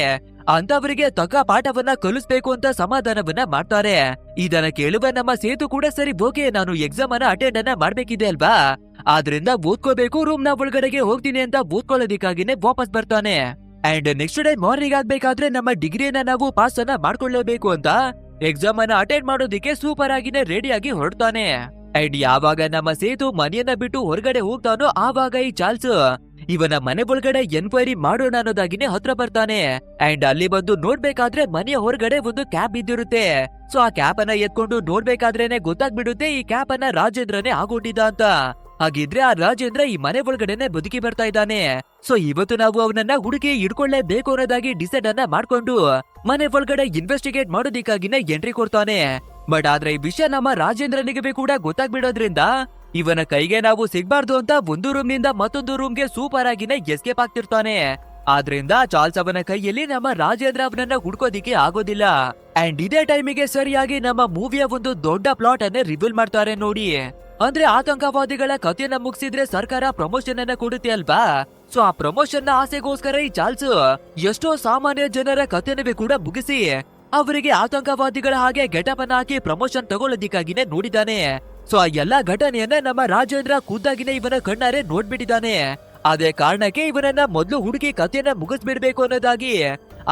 ಅಂತವರಿಗೆ ತಕ್ಕ ಪಾಠವನ್ನ ಕಲಿಸ್ಬೇಕು ಅಂತ ಸಮಾಧಾನವನ್ನ ಮಾಡ್ತಾರೆ. ಇದನ್ನ ಕೇಳುವ ನಮ್ಮ ಸೇತು ಕೂಡ ಸರಿ ಓಕೆ, ನಾನು ಎಕ್ಸಾಮ್ ಅನ್ನ ಅಟೆಂಡ್ ಅನ್ನ ಮಾಡ್ಬೇಕಿದೆ ಅಲ್ವಾ, ಆದ್ರಿಂದ ಓದ್ಕೋಬೇಕು, ರೂಮ್ ನ ಒಳಗಡೆಗೆ ಹೋಗ್ತೀನಿ ಅಂತ ಓದ್ಕೊಳ್ಳೋದಿಕ್ಕಾಗಿನೇ ವಾಪಸ್ ಬರ್ತಾನೆ. ಅಂಡ್ ನೆಕ್ಸ್ಟ್ ಡೇ ಮಾರ್ನಿಂಗ್ ಆಗ್ಬೇಕಾದ್ರೆ ನಮ್ಮ ಡಿಗ್ರಿಯನ್ನ ನಾವು ಪಾಸ್ ಅನ್ನ ಮಾಡ್ಕೊಳ್ಳಬೇಕು ಅಂತ ಎಕ್ಸಾಮ್ ಅನ್ನ ಅಟೆಂಡ್ ಮಾಡೋದಿಕ್ಕೆ ಸೂಪರ್ ಆಗಿನೇ ರೆಡಿಯಾಗಿ ಹೊರಡ್ತಾನೆ. ಅಂಡ್ ಯಾವಾಗ ನಮ್ಮ ಸೇತು ಮನೆಯನ್ನ ಬಿಟ್ಟು ಹೊರಗಡೆ ಹೋಗ್ತಾನೋ ಆವಾಗ ಈ ಚಾರ್ಲ್ಸ್ ಇವನ ಮನೆ ಒಳಗಡೆ ಎನ್ಕ್ವೈರಿ ಮಾಡೋಣ ಅನ್ನೋದಾಗಿನೇ ಹತ್ರ ಬರ್ತಾನೆ. ಅಂಡ್ ಅಲ್ಲಿ ಬಂದು ನೋಡ್ಬೇಕಾದ್ರೆ ಮನೆಯ ಹೊರಗಡೆ ಒಂದು ಕ್ಯಾಪ್ ಬಿದ್ದಿರುತ್ತೆ. ಸೊ ಆ ಕ್ಯಾಪ್ ಅನ್ನ ಎತ್ಕೊಂಡು ನೋಡ್ಬೇಕಾದ್ರೇನೆ ಗೊತ್ತಾಗ್ಬಿಡುತ್ತೆ ಈ ಕ್ಯಾಪ್ ಅನ್ನ ರಾಜೇಂದ್ರನೇ ಆಗೋಟಿದ್ದ ಅಂತ. ಹಾಗಿದ್ರೆ ಆ ರಾಜೇಂದ್ರ ಈ ಮನೆ ಒಳಗಡೆನೆ ಬದುಕಿ ಬರ್ತಾ ಇದ್ದಾನೆ. ಸೊ ಇವತ್ತು ನಾವು ಅವನನ್ನ ಹುಡುಕಿ ಹಿಡ್ಕೊಳ್ಳೇಬೇಕು ಅನ್ನೋದಾಗಿ ಡಿಸೈಡ್ ಅನ್ನ ಮಾಡ್ಕೊಂಡು ಮನೆ ಒಳಗಡೆ ಇನ್ವೆಸ್ಟಿಗೇಟ್ ಮಾಡೋದಿಕ್ಕಾಗಿನೇ ಎಂಟ್ರಿ ಕೊಡ್ತಾನೆ. ಬಟ್ ಆದ್ರೆ ಈ ವಿಷಯ ನಮ್ಮ ರಾಜೇಂದ್ರನಿಗೆ ಕೂಡ ಗೊತ್ತಾಗ್ಬಿಡೋದ್ರಿಂದ ಇವನ ಕೈಗೆ ನಾವು ಸಿಗ್ಬಾರ್ದು ಅಂತ ಒಂದು ರೂಮ್ ನಿಂದ ಮತ್ತೊಂದು ರೂಮ್ಗೆ ಸೂಪರ್ ಆಗಿನೇ ಎಸ್ಕೇಪ್ ಆಗ್ತಿರ್ತಾನೆ. ಆದ್ರಿಂದ ಚಾರ್ಲ್ಸ್ ಅವನ ಕೈಯಲ್ಲಿ ನಮ್ಮ ರಾಜೇಂದ್ರ ಅವನನ್ನ ಹುಡ್ಕೋದಿಕ್ಕೆ ಆಗೋದಿಲ್ಲ. ಅಂಡ್ ಇದೇ ಟೈಮಿಗೆ ಸರಿಯಾಗಿ ನಮ್ಮ ಮೂವಿಯ ಒಂದು ದೊಡ್ಡ ಪ್ಲಾಟ್ ಅನ್ನ ರಿವೀಲ್ ಮಾಡ್ತಾರೆ ನೋಡಿ. ಅಂದ್ರೆ ಆತಂಕವಾದಿಗಳ ಕಥೆಯನ್ನ ಮುಗಿಸಿದ್ರೆ ಸರ್ಕಾರ ಪ್ರಮೋಷನ್ ಅನ್ನ ಕೊಡುತ್ತೆ ಅಲ್ವಾ. ಸೊ ಆ ಪ್ರಮೋಷನ್ ನ ಆಸೆಗೋಸ್ಕರ ಈ ಚಾರ್ಲ್ಸ್ ಎಷ್ಟೋ ಸಾಮಾನ್ಯ ಜನರ ಕಥೆನವೇ ಕೂಡ ಮುಗಿಸಿ ಅವರಿಗೆ ಆತಂಕವಾದಿಗಳ ಹಾಗೆ ಗೆಟಪ್ ಅನ್ನ ಹಾಕಿ ಪ್ರಮೋಷನ್ ತಗೊಳ್ಳೋದಿಕ್ಕಾಗಿನೇ ನೋಡಿದ್ದಾನೆ. ಸೊ ಆ ಎಲ್ಲಾ ಘಟನೆಯನ್ನ ನಮ್ಮ ರಾಜೇಂದ್ರ ಖುದ್ದಾಗಿನೇ ಇವನ ಕಣ್ಣಾರೆ ನೋಡ್ಬಿಟ್ಟಿದ್ದಾನೆ. ಅದೇ ಕಾರಣಕ್ಕೆ ಇವನನ್ನ ಮೊದ್ಲು ಹುಡುಗಿ ಕಥೆಯನ್ನ ಮುಗಿಸ್ಬಿಡ್ಬೇಕು ಅನ್ನೋದಾಗಿ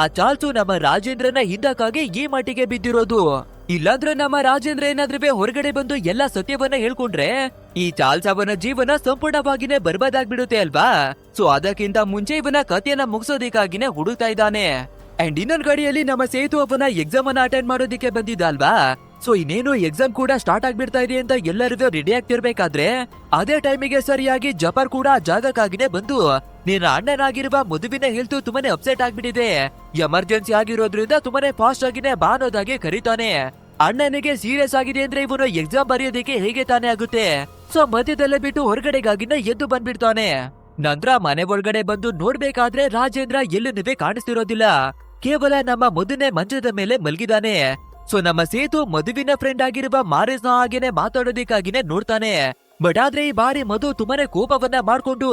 ಆ ಚಾರ್ಲ್ಸು ನಮ್ಮ ರಾಜೇಂದ್ರನ ಹಿಂದಕ್ಕಾಗಿ ಈ ಮಟ್ಟಿಗೆ ಬಿದ್ದಿರೋದು. ಇಲ್ಲಾಂದ್ರೆ ನಮ್ಮ ರಾಜೇಂದ್ರ ಏನಾದ್ರೂ ಹೊರಗಡೆ ಬಂದು ಎಲ್ಲಾ ಸತ್ಯವನ್ನ ಹೇಳ್ಕೊಂಡ್ರೆ ಈ ಚಾರ್ಲ್ಸ್ ಅವನ ಜೀವನ ಸಂಪೂರ್ಣವಾಗಿನೇ ಬರ್ಬಾದಾಗ್ಬಿಡುತ್ತೆ ಅಲ್ವಾ. ಸೊ ಅದಕ್ಕಿಂತ ಮುಂಚೆ ಇವನ ಕಥೆಯನ್ನ ಮುಗಿಸೋದಿಕ್ಕಾಗಿನೇ ಹುಡುಕ್ತಾ ಇದ್ದಾನೆ. ಅಂಡ್ ಇನ್ನೊಂದ್ ಕಡೆಯಲ್ಲಿ ನಮ್ಮ ಸೇತು ಅವನ ಎಕ್ಸಾಮ್ ಅನ್ನ ಅಟೆಂಡ್ ಮಾಡೋದಿಕ್ಕೆ ಬಂದಿದ್ದ ಅಲ್ವಾ. ಸೊ ಇನ್ನೇನು ಎಕ್ಸಾಮ್ ಕೂಡ ಸ್ಟಾರ್ಟ್ ಆಗ್ಬಿಡ್ತಾ ಇದೆ ಅಂತ ಎಲ್ಲರಿಗೂ ರೆಡಿ ಆಗ್ತಿರ್ಬೇಕಾದ್ರೆ ಅದೇ ಟೈಮಿಗೆ ಸರಿಯಾಗಿ ಜಪಾರ್ ಕೂಡ ಆ ಜಾಗಕ್ಕಾಗಿನೇ ಬಂದು ನಿನ್ನ ಅಣ್ಣನಾಗಿರುವ ಮಧುವಿನ ಹೆಲ್ತ್ ತುಂಬಾನೇ ಅಪ್ಸೆಟ್ ಆಗ್ಬಿಟ್ಟಿದೆ, ಎಮರ್ಜೆನ್ಸಿ ಆಗಿರೋದ್ರಿಂದ ತುಂಬಾನೇ ಫಾಸ್ಟ್ ಆಗಿನೇ ಬಾ ಅನ್ನೋದಾಗಿ ಕರೀತಾನೆ. ಅಣ್ಣನಿಗೆ ಸೀರಿಯಸ್ ಆಗಿದೆ ಅಂದ್ರೆ ಇವನು ಎಕ್ಸಾಮ್ ಬರೆಯೋದಿಕ್ಕೆ ಹೇಗೆ ತಾನೇ ಆಗುತ್ತೆ. ಸೊ ಮಧ್ಯದಲ್ಲೇ ಬಿಟ್ಟು ಹೊರಗಡೆಗಾಗಿನ ಎದ್ದು ಬಂದ್ಬಿಡ್ತಾನೆ. ನಂತರ ಮನೆ ಒಳಗಡೆ ಬಂದು ನೋಡ್ಬೇಕಾದ್ರೆ ರಾಜೇಂದ್ರ ಎಲ್ಲೂ ಕಾಣಿಸ್ತಿರೋದಿಲ್ಲ, ಕೇವಲ ನಮ್ಮ ಮಧುನೆ ಮಂಚದ ಮೇಲೆ ಮಲಗಿದಾನೆ. ಸೊ ನಮ್ಮ ಸೇತು ಮಧುವಿನ ಫ್ರೆಂಡ್ ಆಗಿರುವ ಮಾರಿಸ್ ನ ಹಾಗೇನೆ ಮಾತಾಡೋದಿಕ್ಕಾಗಿನೇ ನೋಡ್ತಾನೆ. ಬಟ್ ಆದ್ರೆ ಈ ಬಾರಿ ಮಧು ತುಂಬಾನೇ ಕೋಪವನ್ನ ಮಾಡ್ಕೊಂಡು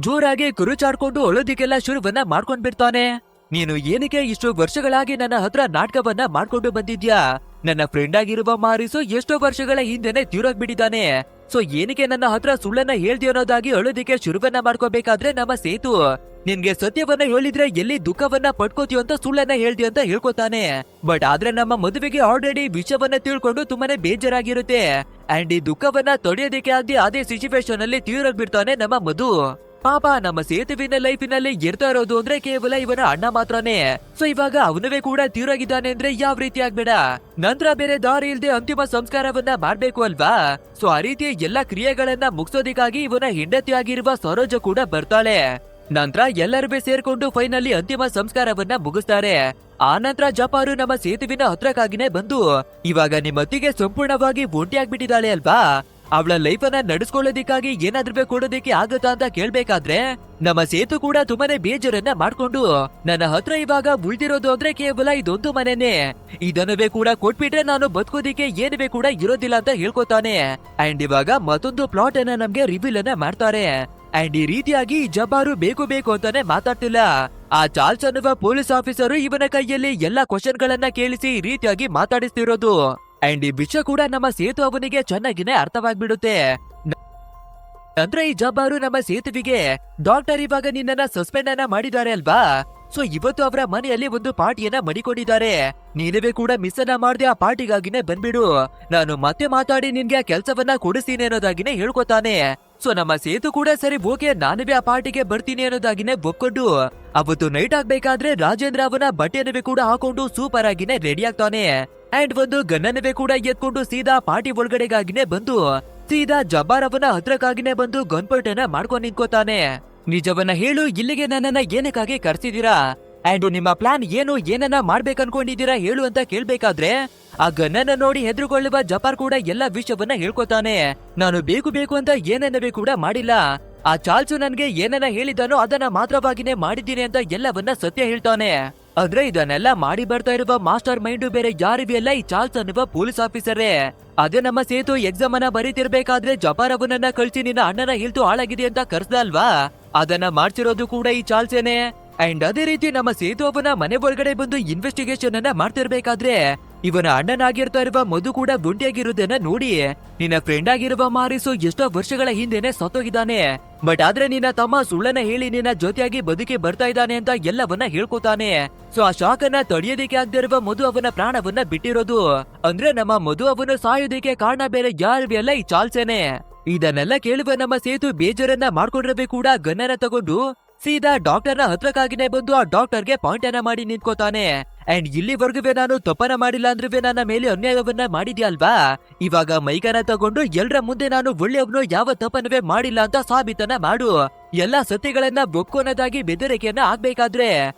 ಜೋರಾಗಿ ಕುರುಚಾಡ್ಕೊಂಡು ಅಳೋದಿಕ್ಕೆಲ್ಲ ಶುರುವನ್ನ ಮಾಡ್ಕೊಂಡ್ ಬಿಡ್ತಾನೆ. ನೀನು ಏನಕ್ಕೆ ಇಷ್ಟು ವರ್ಷಗಳಾಗಿ ನನ್ನ ಹತ್ರ ನಾಟಕವನ್ನ ಮಾಡ್ಕೊಂಡು ಬಂದಿದ್ಯಾ? ನನ್ನ ಫ್ರೆಂಡ್ ಆಗಿರುವ ಮಾರಿಸು ಎಷ್ಟೋ ವರ್ಷಗಳ ಹಿಂದೆನೆ ತೀರೋಗ್ಬಿಟ್ಟಿದ್ದಾನೆ. ಸೊ ಏನಕ್ಕೆ ನನ್ನ ಹತ್ರ ಸುಳ್ಳನ್ನ ಹೇಳ್ದಿ ಅನ್ನೋದಾಗಿ ಅಳೋದಿಕ್ಕೆ ಶುರುವನ್ನ ಮಾಡ್ಕೋಬೇಕಾದ್ರೆ ನಮ್ಮ ಸೇತು ನಿನ್ಗೆ ಸತ್ಯವನ್ನ ಹೇಳಿದ್ರೆ ಎಲ್ಲಿ ದುಃಖವನ್ನ ಪಡ್ಕೋತೀಯ ಅಂತ ಸುಳ್ಳನ್ನ ಹೇಳ್ದಿ ಅಂತ ಹೇಳ್ಕೊತಾನೆ. ಬಟ್ ಆದ್ರೆ ನಮ್ಮ ಮದುವೆಗೆ ಆಲ್ರೆಡಿ ವಿಷಯವನ್ನ ತಿಳ್ಕೊಂಡು ತುಂಬಾನೇ ಬೇಜಾರಾಗಿರುತ್ತೆ. ಅಂಡ್ ಈ ದುಃಖವನ್ನ ತೊಡೆಯೋದಿಕ್ಕೆ ಆಗದೆ ಅದೇ ಸಿಚುವೇಶನ್ ಅಲ್ಲಿ ತೀರೋಗ್ಬಿಡ್ತಾನೆ ನಮ್ಮ ಮಧು. ಪಾಪ ನಮ್ಮ ಸೇತುವಿನ ಲೈಫಿನಲ್ಲಿ ಇರ್ತಾ ಇರೋದು ಅಂದ್ರೆ ಕೇವಲ ಇವನ ಅಣ್ಣ ಮಾತ್ರನೇ. ಸೊ ಇವಾಗ ಅವನವೇ ಕೂಡ ತೀರೋಗಿದ್ದಾನೆ ಅಂದ್ರೆ ಯಾವ ರೀತಿ ಆಗ್ಬೇಡ, ನಂತರ ಬೇರೆ ದಾರಿ ಇಲ್ದೆ ಅಂತಿಮ ಸಂಸ್ಕಾರವನ್ನ ಮಾಡ್ಬೇಕು ಅಲ್ವಾ. ಸೊ ಆ ರೀತಿಯ ಎಲ್ಲಾ ಕ್ರಿಯೆಗಳನ್ನ ಮುಗಿಸೋದಿಕ್ಕಾಗಿ ಇವನ ಹೆಂಡತಿ ಆಗಿರುವ ಸರೋಜ ಕೂಡ ಬರ್ತಾಳೆ. ನಂತರ ಎಲ್ಲರೂ ಸೇರ್ಕೊಂಡು ಫೈನಲಿ ಅಂತಿಮ ಸಂಸ್ಕಾರವನ್ನ ಮುಗಿಸ್ತಾರೆ. ಆ ನಂತರ ಜಪಾರು ನಮ್ಮ ಸೇತುವಿನ ಹತ್ರಕ್ಕಾಗಿನೇ ಬಂದು ಇವಾಗ ನಿಮ್ಮತ್ತಿಗೆ ಸಂಪೂರ್ಣವಾಗಿ ಒಂಟಿ ಆಗ್ಬಿಟ್ಟಿದ್ದಾಳೆ ಅಲ್ವಾ, ಅವಳ ಲೈಫ್ ಅನ್ನ ನಡೆಸ್ಕೊಳ್ಳೋದಿಕ್ಕಾಗಿ ಏನಾದ್ರೂ ಕೊಡೋದಿಕ್ಕೆ ಆಗತ್ತಾ ಅಂತ ಕೇಳ್ಬೇಕಾದ್ರೆ ನಮ್ಮ ಸೇತು ಕೂಡ ತುಂಬಾನೇ ಬೇಜಾರನ್ನ ಮಾಡ್ಕೊಂಡು ನನ್ನ ಹತ್ರ ಇವಾಗ ಉಳ್ದಿರೋದು ಅಂದ್ರೆ ಕೇವಲ ಇದೊಂದು ಮನೆನೇ, ಇದನ್ನವೇ ಕೂಡ ಕೊಟ್ಬಿಟ್ರೆ ನಾನು ಬದುಕೋದಿಕ್ಕೆ ಏನುವೇ ಕೂಡ ಇರೋದಿಲ್ಲ ಅಂತ ಹೇಳ್ಕೊತಾನೆ. ಅಂಡ್ ಇವಾಗ ಮತ್ತೊಂದು ಪ್ಲಾಟ್ ಅನ್ನ ನಮ್ಗೆ ರಿವೀಲ್ ಅನ್ನ ಮಾಡ್ತಾರೆ. ಅಂಡ್ ಈ ರೀತಿಯಾಗಿ ಜಬ್ಬಾರು ಬೇಕು ಬೇಕು ಅಂತಾನೆ ಮಾತಾಡ್ತಿಲ್ಲ. ಆ ಚಾರ್ಲ್ಸ್ ಅನ್ನುವ ಪೊಲೀಸ್ ಆಫೀಸರು ಇವನ ಕೈಯಲ್ಲಿ ಎಲ್ಲಾ ಕ್ವಶನ್ ಗಳನ್ನ ಕೇಳಿಸಿ ಈ ರೀತಿಯಾಗಿ ಮಾತಾಡಿಸ್ತಿರೋದು. ಅಂಡ್ ಈ ವಿಷಯ ಕೂಡ ನಮ್ಮ ಸೇತು ಅವನಿಗೆ ಚೆನ್ನಾಗಿನೇ ಅರ್ಥವಾಗ್ಬಿಡುತ್ತೆ. ನಂತರ ಈ ಜಬ್ಬಾರು ನಮ್ಮ ಸೇತುವಿಗೆ, ಡಾಕ್ಟರ್ ಇವಾಗ ನಿನ್ನನ್ನ ಸಸ್ಪೆಂಡ್ ಅನ್ನ ಮಾಡಿದ್ದಾರೆ ಅಲ್ವಾ, ಸೊ ಇವತ್ತು ಅವರ ಮನೆಯಲ್ಲಿ ಒಂದು ಪಾರ್ಟಿಯನ್ನ ಮಡಿಕೊಂಡಿದ್ದಾರೆ, ನೀನುವೇ ಕೂಡ ಮಿಸ್ ಅನ್ನ ಮಾಡದೆ ಆ ಪಾರ್ಟಿಗಾಗಿನೇ ಬಂದ್ಬಿಡು, ನಾನು ಮತ್ತೆ ಮಾತಾಡಿ ನಿನ್ಗೆ ಆ ಕೆಲ್ಸವನ್ನ ಕೊಡಿಸ್ತೀನಿ ಅನ್ನೋದಾಗಿನೇ ಹೇಳ್ಕೊತಾನೆ. ಸೊ ನಮ್ಮ ಸೇತು ಕೂಡ ಸರಿ ಓಕೆ ನಾನುವೇ ಆ ಪಾರ್ಟಿಗೆ ಬರ್ತೀನಿ ಅನ್ನೋದಾಗಿನೇ ಒಪ್ಕೊಂಡು ಅವತ್ತು ನೈಟ್ ಆಗ್ಬೇಕಾದ್ರೆ ರಾಜೇಂದ್ರ ಅವನ ಬಟ್ಟೆನವೇ ಕೂಡ ಹಾಕೊಂಡು ಸೂಪರ್ ಆಗಿನೇ ರೆಡಿ ಆಗ್ತಾನೆ. ಅಂಡ್ ಒಂದು ಗನ್ನನವೇ ಕೂಡ ಎತ್ಕೊಂಡು ಸೀದಾ ಪಾರ್ಟಿ ಒಳಗಡೆಗಾಗಿನೇ ಬಂದು ಸೀದಾ ಜಬ್ಬಾರ್ ಅವನ ಹತ್ರಕ್ಕಾಗಿನೇ ಬಂದು ಗನ್ಪರ್ಟನ್ನ ಮಾಡ್ಕೊಂಡು ನಿಂತ್ಕೋತಾನೆ. ನಿಜವನ್ನ ಹೇಳು, ಇಲ್ಲಿಗೆ ನನ್ನನ್ನ ಏನಕ್ಕಾಗಿ ಕರ್ಸಿದೀರಾ, ಅಂಡ್ ನಿಮ್ಮ ಪ್ಲಾನ್ ಏನು, ಏನನ್ನ ಮಾಡ್ಬೇಕನ್ಕೊಂಡಿದ್ದೀರಾ ಹೇಳು ಅಂತ ಕೇಳ್ಬೇಕಾದ್ರೆ ಆ ಗನ್ನನ್ನ ನೋಡಿ ಹೆದರುಕೊಳ್ಳುವ ಜಬ್ಬಾರ್ ಕೂಡ ಎಲ್ಲ ವಿಷಯವನ್ನ ಹೇಳ್ಕೊತಾನೆ. ನಾನು ಬೇಕು ಬೇಕು ಅಂತ ಏನನ್ನವೇ ಕೂಡ ಮಾಡಿಲ್ಲ, ಆ ಚಾರ್ಲ್ಸ್ ನನ್ಗೆ ಏನನ್ನ ಹೇಳಿದಾನೋ ಅದನ್ನ ಮಾತ್ರವಾಗಿನೇ ಮಾಡಿದ್ದೀನಿ ಅಂತ ಎಲ್ಲವನ್ನ ಸತ್ಯ ಹೇಳ್ತಾನೆ. ಆದ್ರೆ ಇದನ್ನೆಲ್ಲ ಮಾಡಿ ಬರ್ತಾ ಇರುವ ಮಾಸ್ಟರ್ ಮೈಂಡ್ ಬೇರೆ ಯಾರಿವೆ ಅಲ್ಲ, ಈ ಚಾರ್ಲ್ಸ್ ಅನ್ನುವ ಪೊಲೀಸ್ ಆಫೀಸರೇ. ಅದೇ ನಮ್ಮ ಸೇತು ಎಕ್ಸಾಮ್ ಅನ್ನ ಬರೀತಿರ್ಬೇಕಾದ್ರೆ ಜಬ್ಬಾರ್ ಅವನನ್ನ ಕಳ್ಸಿ ನಿನ್ನ ಅಣ್ಣನ ಹೇಳ್ತು ಹಾಳಾಗಿದೆ ಅಂತ ಕರ್ಸ್ದ ಅಲ್ವಾ, ಅದನ್ನ ಮಾಡ್ತಿರೋದು ಕೂಡ ಈ ಚಾರ್ಲ್ಸೇನೆ. ಅಂಡ್ ಅದೇ ರೀತಿ ನಮ್ಮ ಸೇತು ಅವನ ಮನೆ ಒಳಗಡೆ ಬಂದು ಇನ್ವೆಸ್ಟಿಗೇಷನ್ ಅನ್ನ ಮಾಡ್ತಿರ್ಬೇಕಾದ್ರೆ ಇವನ ಅಣ್ಣನಾಗಿರ್ತಾ ಇರುವ ಮಧು ಕೂಡ ಗುಂಡಿಯಾಗಿರುವುದನ್ನ ನೋಡಿ, ನಿನ್ನ ಫ್ರೆಂಡ್ ಆಗಿರುವ ಮಾರಿಸು ಎಷ್ಟೋ ವರ್ಷಗಳ ಹಿಂದೆನೆ ಸತ್ತೋಗಿದ್ದಾನೆ, ಬಟ್ ಆದ್ರೆ ನಿನ್ನ ತಮ್ಮ ಸುಳ್ಳನ್ನ ಹೇಳಿ ನಿನ್ನ ಜೊತೆಯಾಗಿ ಬದುಕಿ ಬರ್ತಾ ಇದ್ದಾನೆ ಅಂತ ಎಲ್ಲವನ್ನ ಹೇಳ್ಕೊತಾನೆ. ಸೊ ಆ ಶಾಕ್ ಅನ್ನ ತಡೆಯೋದಿಕ್ಕೆ ಆಗದೆ ಇರುವ ಮಧು ಅವನ ಪ್ರಾಣವನ್ನ ಬಿಟ್ಟಿರೋದು, ಅಂದ್ರೆ ನಮ್ಮ ಮಧು ಅವನು ಸಾಯೋದಿಕ್ಕೆ ಕಾರಣ ಬೇರೆ ಯಾರು ಅಲ್ಲ, ಈ ಚಾರ್ಲ್ಸೇನೆ. ಇದನ್ನೆಲ್ಲ ಕೇಳುವ ನಮ್ಮ ಸೇತು ಬೇಜಾರನ್ನ ಮಾಡ್ಕೊಂಡ್ರವೇ ಕೂಡ ಗನ್ನನ ತಗೊಂಡು ಸೀದಾ ಡಾಕ್ಟರ್ನ ಹತ್ರಕ್ಕಾಗಿನೇ ಬಂದು ಆ ಡಾಕ್ಟರ್ಗೆ ಪಾಯಿಂಟ್ ಅನ್ನ ಮಾಡಿ ನಿಂತ್ಕೋತಾನೆ. ಅಂಡ್ ಇಲ್ಲಿವರೆಗೂ ನಾನು ತಪ್ಪನ ಮಾಡಿಲ್ಲ ಅಂದ್ರೆ ನನ್ನ ಮೇಲೆ ಅನ್ಯಾಯವನ್ನ ಮಾಡಿದ್ಯಾ ಅಲ್ವಾ, ಇವಾಗ ಮೈಕನ ತಗೊಂಡು ಎಲ್ರ ಮುಂದೆ ನಾನು ಒಳ್ಳೆಯವನು ಯಾವ ತಪ್ಪನವೇ ಮಾಡಿಲ್ಲ ಅಂತ ಸಾಬೀತನ ಮಾಡು, ಎಲ್ಲಾ ಸತ್ಯಗಳನ್ನ ಒಕ್ಕೊನದಾಗಿ ಬೆದರಿಕೆಯನ್ನ ಆಗ್ಬೇಕಾದ್ರೆ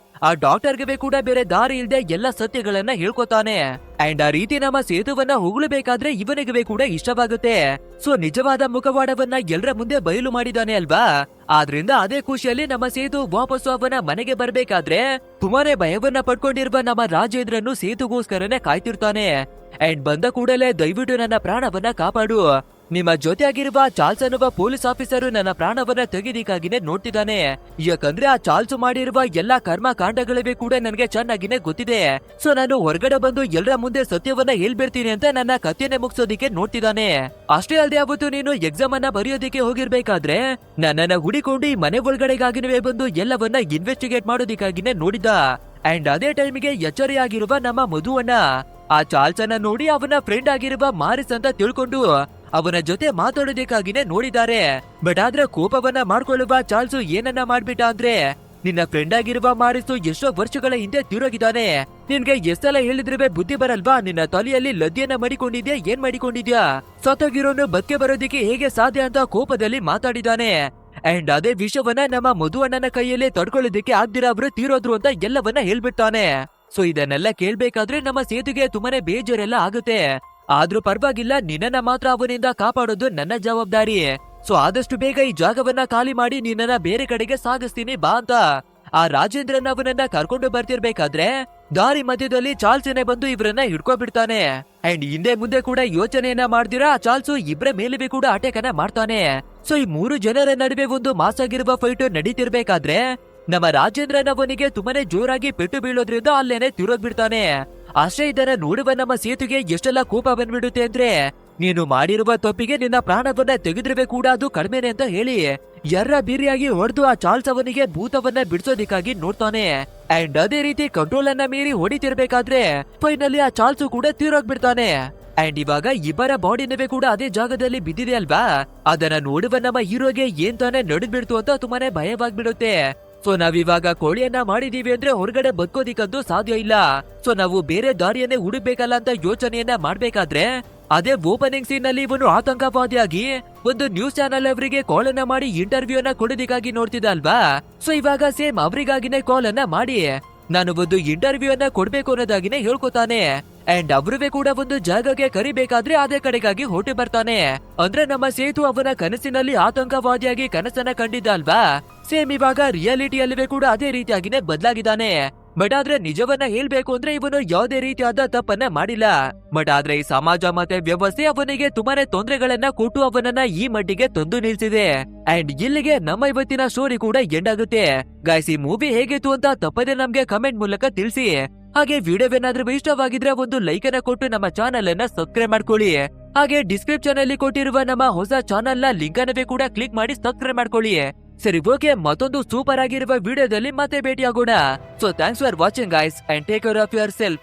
ಆ ಡಾಕ್ಟರ್ಗೆ ಕೂಡ ಬೇರೆ ದಾರಿ ಇಲ್ದೆ ಎಲ್ಲ ಸತ್ಯಗಳನ್ನ ಹೇಳ್ಕೊತಾನೆ. ಅಂಡ್ ಆ ರೀತಿ ನಮ್ಮ ಸೇತುವನ್ನ ಹೊಗಳಬೇಕಾದ್ರೆ ಇವನಿಗೆ ಕೂಡ ಇಷ್ಟವಾಗುತ್ತೆ. ಸೊ ನಿಜವಾದ ಮುಖವಾಡವನ್ನ ಎಲ್ರ ಮುಂದೆ ಬಯಲು ಮಾಡಿದಾನೆ ಅಲ್ವಾ, ಆದ್ರಿಂದ ಅದೇ ಖುಷಿಯಲ್ಲಿ ನಮ್ಮ ಸೇತು ವಾಪಸ್ಸು ಅವನ ಮನೆಗೆ ಬರ್ಬೇಕಾದ್ರೆ ತುಂಬಾನೇ ಭಯವನ್ನ ಪಡ್ಕೊಂಡಿರುವ ನಮ್ಮ ರಾಜೇಂದ್ರನು ಸೇತುಗೋಸ್ಕರನೇ ಕಾಯ್ತಿರ್ತಾನೆ. ಅಂಡ್ ಬಂದ ಕೂಡಲೇ ದಯವಿಟ್ಟು ನನ್ನ ಪ್ರಾಣವನ್ನ ಕಾಪಾಡು, ನಿಮ್ಮ ಜೊತೆಯಾಗಿರುವ ಚಾರ್ಲ್ಸ್ ಅನ್ನುವ ಪೊಲೀಸ್ ಆಫೀಸರು ನನ್ನ ಪ್ರಾಣವನ್ನ ತೆಗೆದಿಕ್ಕಾಗಿನೇ ನೋಡ್ತಿದ್ದಾನೆ, ಯಾಕಂದ್ರೆ ಆ ಚಾರ್ಲ್ಸ್ ಮಾಡಿರುವ ಎಲ್ಲಾ ಕರ್ಮ ಕಾಂಡಗಳಿವೆ ಕೂಡ ನನಗೆ ಚೆನ್ನಾಗಿನೇ ಗೊತ್ತಿದೆ. ಸೊ ನಾನು ಹೊರಗಡೆ ಬಂದು ಎಲ್ಲರ ಮುಂದೆ ಸತ್ಯವನ್ನ ಹೇಳ್ಬಿಡ್ತೀನಿ ಅಂತ ನನ್ನ ಕಥೆಯನ್ನೇ ಮುಗಿಸೋದಿಕ್ಕೆ ನೋಡ್ತಿದ್ದಾನೆ. ಅಷ್ಟೇ ಅಲ್ಲದೆ ಅವತ್ತು ನೀನು ಎಕ್ಸಾಮ್ ಅನ್ನ ಬರೆಯೋದಿಕ್ಕೆ ಹೋಗಿರ್ಬೇಕಾದ್ರೆ ನನ್ನನ್ನ ಹುಡಿಕೊಂಡು ಈ ಮನೆ ಒಳಗಡೆಗಾಗಿನೇ ಬಂದು ಎಲ್ಲವನ್ನ ಇನ್ವೆಸ್ಟಿಗೇಟ್ ಮಾಡೋದಿಕ್ಕಾಗಿನೇ ನೋಡಿದ್ದ. ಅಂಡ್ ಅದೇ ಟೈಮಿಗೆ ಎಚ್ಚರಿಯಾಗಿರುವ ನಮ್ಮ ಮಧುವನ್ನ ಆ ಚಾರ್ಲ್ಸ್ ಅನ್ನ ನೋಡಿ ಅವನ ಫ್ರೆಂಡ್ ಆಗಿರುವ ಮಾರಿಸ್ ಅಂತ ತಿಳ್ಕೊಂಡು ಅವನ ಜೊತೆ ಮಾತಾಡೋದಕ್ಕಾಗಿನೇ ನೋಡಿದ್ದಾರೆ. ಬಟ್ ಆದ್ರೆ ಕೋಪವನ್ನ ಮಾಡ್ಕೊಳ್ಳುವ ಚಾರ್ಲ್ಸ್ ಏನನ್ನ ಮಾಡ್ಬಿಟ್ಟ ಅಂದ್ರೆ, ನಿನ್ನ ಫ್ರೆಂಡ್ ಆಗಿರುವ ಮಾರಿಸು ಎಷ್ಟೋ ವರ್ಷಗಳ ಹಿಂದೆ ತೀರೋಗಿದ್ದಾನೆ, ನಿನ್ಗೆ ಎಷ್ಟೆಲ್ಲ ಹೇಳಿದ್ರೆ ಬುದ್ಧಿ ಬರಲ್ವಾ, ನಿನ್ನ ತಲೆಯಲ್ಲಿ ಲದ್ದಿಯನ್ನ ಮಾಡಿಕೊಂಡಿದ್ಯಾ, ಏನ್ ಮಾಡಿಕೊಂಡಿದ್ಯಾ, ಸತ್ತೋಗಿರೋನು ಬದುಕೆ ಬರೋದಿಕ್ಕೆ ಹೇಗೆ ಸಾಧ್ಯ ಅಂತ ಕೋಪದಲ್ಲಿ ಮಾತಾಡಿದಾನೆ. ಅಂಡ್ ಅದೇ ವಿಷಯವನ್ನ ನಮ್ಮ ಮಧು ಅಣ್ಣನ ಕೈಯಲ್ಲಿ ತಡ್ಕೊಳ್ಳೋದಿಕ್ಕೆ ಆಗ್ದಿರ ಅವರು ತೀರೋದ್ರು ಅಂತ ಎಲ್ಲವನ್ನ ಹೇಳ್ಬಿಡ್ತಾನೆ. ಸೊ ಇದನ್ನೆಲ್ಲ ಕೇಳ್ಬೇಕಾದ್ರೆ ನಮ್ಮ ಸೇತುಗೆ ತುಂಬಾನೇ ಬೇಜಾರೆಲ್ಲ ಆಗುತ್ತೆ. ಆದ್ರೂ ಪರವಾಗಿಲ್ಲ, ನಿನ್ನನ್ನ ಮಾತ್ರ ಅವನಿಂದ ಕಾಪಾಡೋದು ನನ್ನ ಜವಾಬ್ದಾರಿ. ಸೊ ಆದಷ್ಟು ಬೇಗ ಈ ಜಾಗವನ್ನ ಖಾಲಿ ಮಾಡಿ ನಿನ್ನನ್ನ ಬೇರೆ ಕಡೆಗೆ ಸಾಗಿಸ್ತೀನಿ ಬಾ ಅಂತ ಆ ರಾಜೇಂದ್ರನ್ ಅವನನ್ನ ಕರ್ಕೊಂಡು ಬರ್ತಿರ್ಬೇಕಾದ್ರೆ ದಾರಿ ಮಧ್ಯದಲ್ಲಿ ಚಾರ್ಲ್ಸನೆ ಬಂದು ಇವ್ರನ್ನ ಹಿಡ್ಕೊಂಡ್ಬಿಡ್ತಾನೆ. ಅಂಡ್ ಹಿಂದೆ ಮುಂದೆ ಕೂಡ ಯೋಚನೆಯನ್ನ ಮಾಡ್ದಿರಾ ಆ ಚಾರ್ಲ್ಸ್ ಇಬ್ರ ಮೇಲುವೆ ಕೂಡ ಅಟ್ಯಾಕ್ ಅನ್ನ ಮಾಡ್ತಾನೆ. ಸೊ ಈ ಮೂರು ಜನರ ನಡುವೆ ಒಂದು ಮಾಸಾಗಿರುವ ಫೈಟ್ ನಡೀತಿರ್ಬೇಕಾದ್ರೆ ನಮ್ಮ ರಾಜೇಂದ್ರನ್ ಅವನಿಗೆ ತುಂಬಾನೇ ಜೋರಾಗಿ ಪೆಟ್ಟು ಬೀಳೋದ್ರಿಂದ ಅಲ್ಲೇನೆ ತಿರೋದ್ ಬಿಡ್ತಾನೆ. ಅಷ್ಟೇ ಇದನ್ನ ನೋಡುವ ನಮ್ಮ ಸೇತುಗೆ ಎಷ್ಟೆಲ್ಲ ಕೋಪ ಬಂದ್ಬಿಡುತ್ತೆ ಅಂದ್ರೆ, ನೀನು ಮಾಡಿರುವ ತಪ್ಪಿಗೆ ನಿನ್ನ ಪ್ರಾಣವನ್ನ ತೆಗೆದ್ರೆ ಕೂಡ ಅದು ಕಡಿಮೆನೆ ಅಂತ ಹೇಳಿ ಎರ್ರ ಬೀರಿಯಾಗಿ ಹೊಡೆದು ಆ ಚಾರ್ಲ್ಸ್ ಅವನಿಗೆ ಭೂತವನ್ನ ಬಿಡಿಸೋದಿಕ್ಕಾಗಿ ನೋಡ್ತಾನೆ. ಅಂಡ್ ಅದೇ ರೀತಿ ಕಂಟ್ರೋಲ್ ಅನ್ನ ಮೀರಿ ಹೊಡಿತಿರ್ಬೇಕಾದ್ರೆ ಫೈನಲಿ ಆ ಚಾರ್ಲ್ಸ್ ಕೂಡ ತೀರೋಗ್ಬಿಡ್ತಾನೆ. ಅಂಡ್ ಇವಾಗ ಇಬ್ಬರ ಬಾಡಿನವೇ ಕೂಡ ಅದೇ ಜಾಗದಲ್ಲಿ ಬಿದ್ದಿದೆ ಅಲ್ವಾ, ಅದನ್ನ ನೋಡುವ ನಮ್ಮ ಹೀರೋಗೆ ಏನ್ ತಾನೇ ನಡೆದ್ಬಿಡ್ತು ಅಂತ ತುಂಬಾನೇ ಭಯವಾಗ್ಬಿಡುತ್ತೆ. ಸೊ ನಾವಿವಾಗ ಕೋಳಿಯನ್ನ ಮಾಡಿದೀವಿ ಅಂದ್ರೆ ಹೊರಗಡೆ ಬದುಕೋದಿಕ್ಕಂತೂ ಸಾಧ್ಯ ಇಲ್ಲ. ಸೊ ನಾವು ಬೇರೆ ದಾರಿಯನ್ನೇ ಹುಡುಕ್ಬೇಕಲ್ಲ ಅಂತ ಯೋಚನೆಯನ್ನ ಮಾಡ್ಬೇಕಾದ್ರೆ ಅದೇ ಓಪನಿಂಗ್ ಸೀನ್ ನಲ್ಲಿ ಇವನು ಆತಂಕವಾದಿಯಾಗಿ ಒಂದು ನ್ಯೂಸ್ ಚಾನೆಲ್ ಅವರಿಗೆ ಕಾಲ್ ಅನ್ನ ಮಾಡಿ ಇಂಟರ್ವ್ಯೂ ಅನ್ನ ಕೊಡೋದಿಕ್ಕಾಗಿ ನೋಡ್ತಿದ್ದ ಅಲ್ವಾ. ಸೊ ಇವಾಗ ಸೇಮ್ ಅವರಿಗಾಗಿನೇ ಕಾಲ್ ಅನ್ನ ಮಾಡಿ ನಾನು ಒಂದು ಇಂಟರ್ವ್ಯೂ ಅನ್ನ ಕೊಡ್ಬೇಕು ಅನ್ನೋದಾಗಿನೇ ಹೇಳ್ಕೊತಾನೆ. ಅಂಡ್ ಅವ್ರುವೆ ಕೂಡ ಒಂದು ಜಾಗಕ್ಕೆ ಕರಿಬೇಕಾದ್ರೆ ಅದೇ ಕಡೆಗಾಗಿ ಹೊರಟು ಬರ್ತಾನೆ. ಅಂದ್ರೆ ನಮ್ಮ ಸೇತು ಅವನ ಕನಸಿನಲ್ಲಿ ಆತಂಕವಾದಿಯಾಗಿ ಕನಸನ್ನ ಕಂಡಿದ್ದ ಅಲ್ವಾ, ಸೇಮ್ ಇವಾಗ ರಿಯಾಲಿಟಿಯಲ್ಲಿವೆ ಕೂಡ ಅದೇ ರೀತಿಯಾಗಿನೇ ಬದಲಾಗಿದ್ದಾನೆ. ಬಟ್ ಆದ್ರೆ ನಿಜವನ್ನ ಹೇಳ್ಬೇಕು ಅಂದ್ರೆ ಇವನು ಯಾವುದೇ ರೀತಿಯಾದ ತಪ್ಪನ್ನ ಮಾಡಿಲ್ಲ. ಬಟ್ ಆದ್ರೆ ಈ ಸಮಾಜ ಮತ್ತೆ ವ್ಯವಸ್ಥೆ ಅವನಿಗೆ ತುಂಬಾನೇ ತೊಂದರೆಗಳನ್ನ ಕೊಟ್ಟು ಅವನನ್ನ ಈ ಮಟ್ಟಿಗೆ ತಂದು ನಿಲ್ಸಿದೆ. ಅಂಡ್ ಇಲ್ಲಿಗೆ ನಮ್ಮ ಇವತ್ತಿನ ಸ್ಟೋರಿ ಕೂಡ ಎಂಡ್ ಆಗುತ್ತೆ. ಗೈಸ್, ಈ ಮೂವಿ ಹೇಗಿತ್ತು ಅಂತ ತಪ್ಪದೆ ನಮ್ಗೆ ಕಮೆಂಟ್ ಮೂಲಕ ತಿಳಿಸಿ. ಹಾಗೆ ವಿಡಿಯೋವೇನಾದ್ರೂ ಇಷ್ಟವಾಗಿದ್ರೆ ಒಂದು ಲೈಕ್ ಅನ್ನ ಕೊಟ್ಟು ನಮ್ಮ ಚಾನೆಲ್ ಅನ್ನ ಸಬ್ಸ್ಕ್ರೈಬ್ ಮಾಡ್ಕೊಳ್ಳಿ. ಹಾಗೆ ಡಿಸ್ಕ್ರಿಪ್ಷನ್ ಅಲ್ಲಿ ಕೊಟ್ಟಿರುವ ನಮ್ಮ ಹೊಸ ಚಾನೆಲ್ ನ ಲಿಂಕ್ ಅನ್ನವೇ ಕೂಡ ಕ್ಲಿಕ್ ಮಾಡಿ ಸಬ್ಸ್ಕ್ರೈಬ್ ಮಾಡ್ಕೊಳ್ಳಿ. ಸರಿ, ಓಕೆ, ಮತ್ತೊಂದು ಸೂಪರ್ ಆಗಿರುವ ವಿಡಿಯೋದಲ್ಲಿ ಮತ್ತೆ ಭೇಟಿಯಾಗೋಣ. So thanks for watching guys and take care of your self.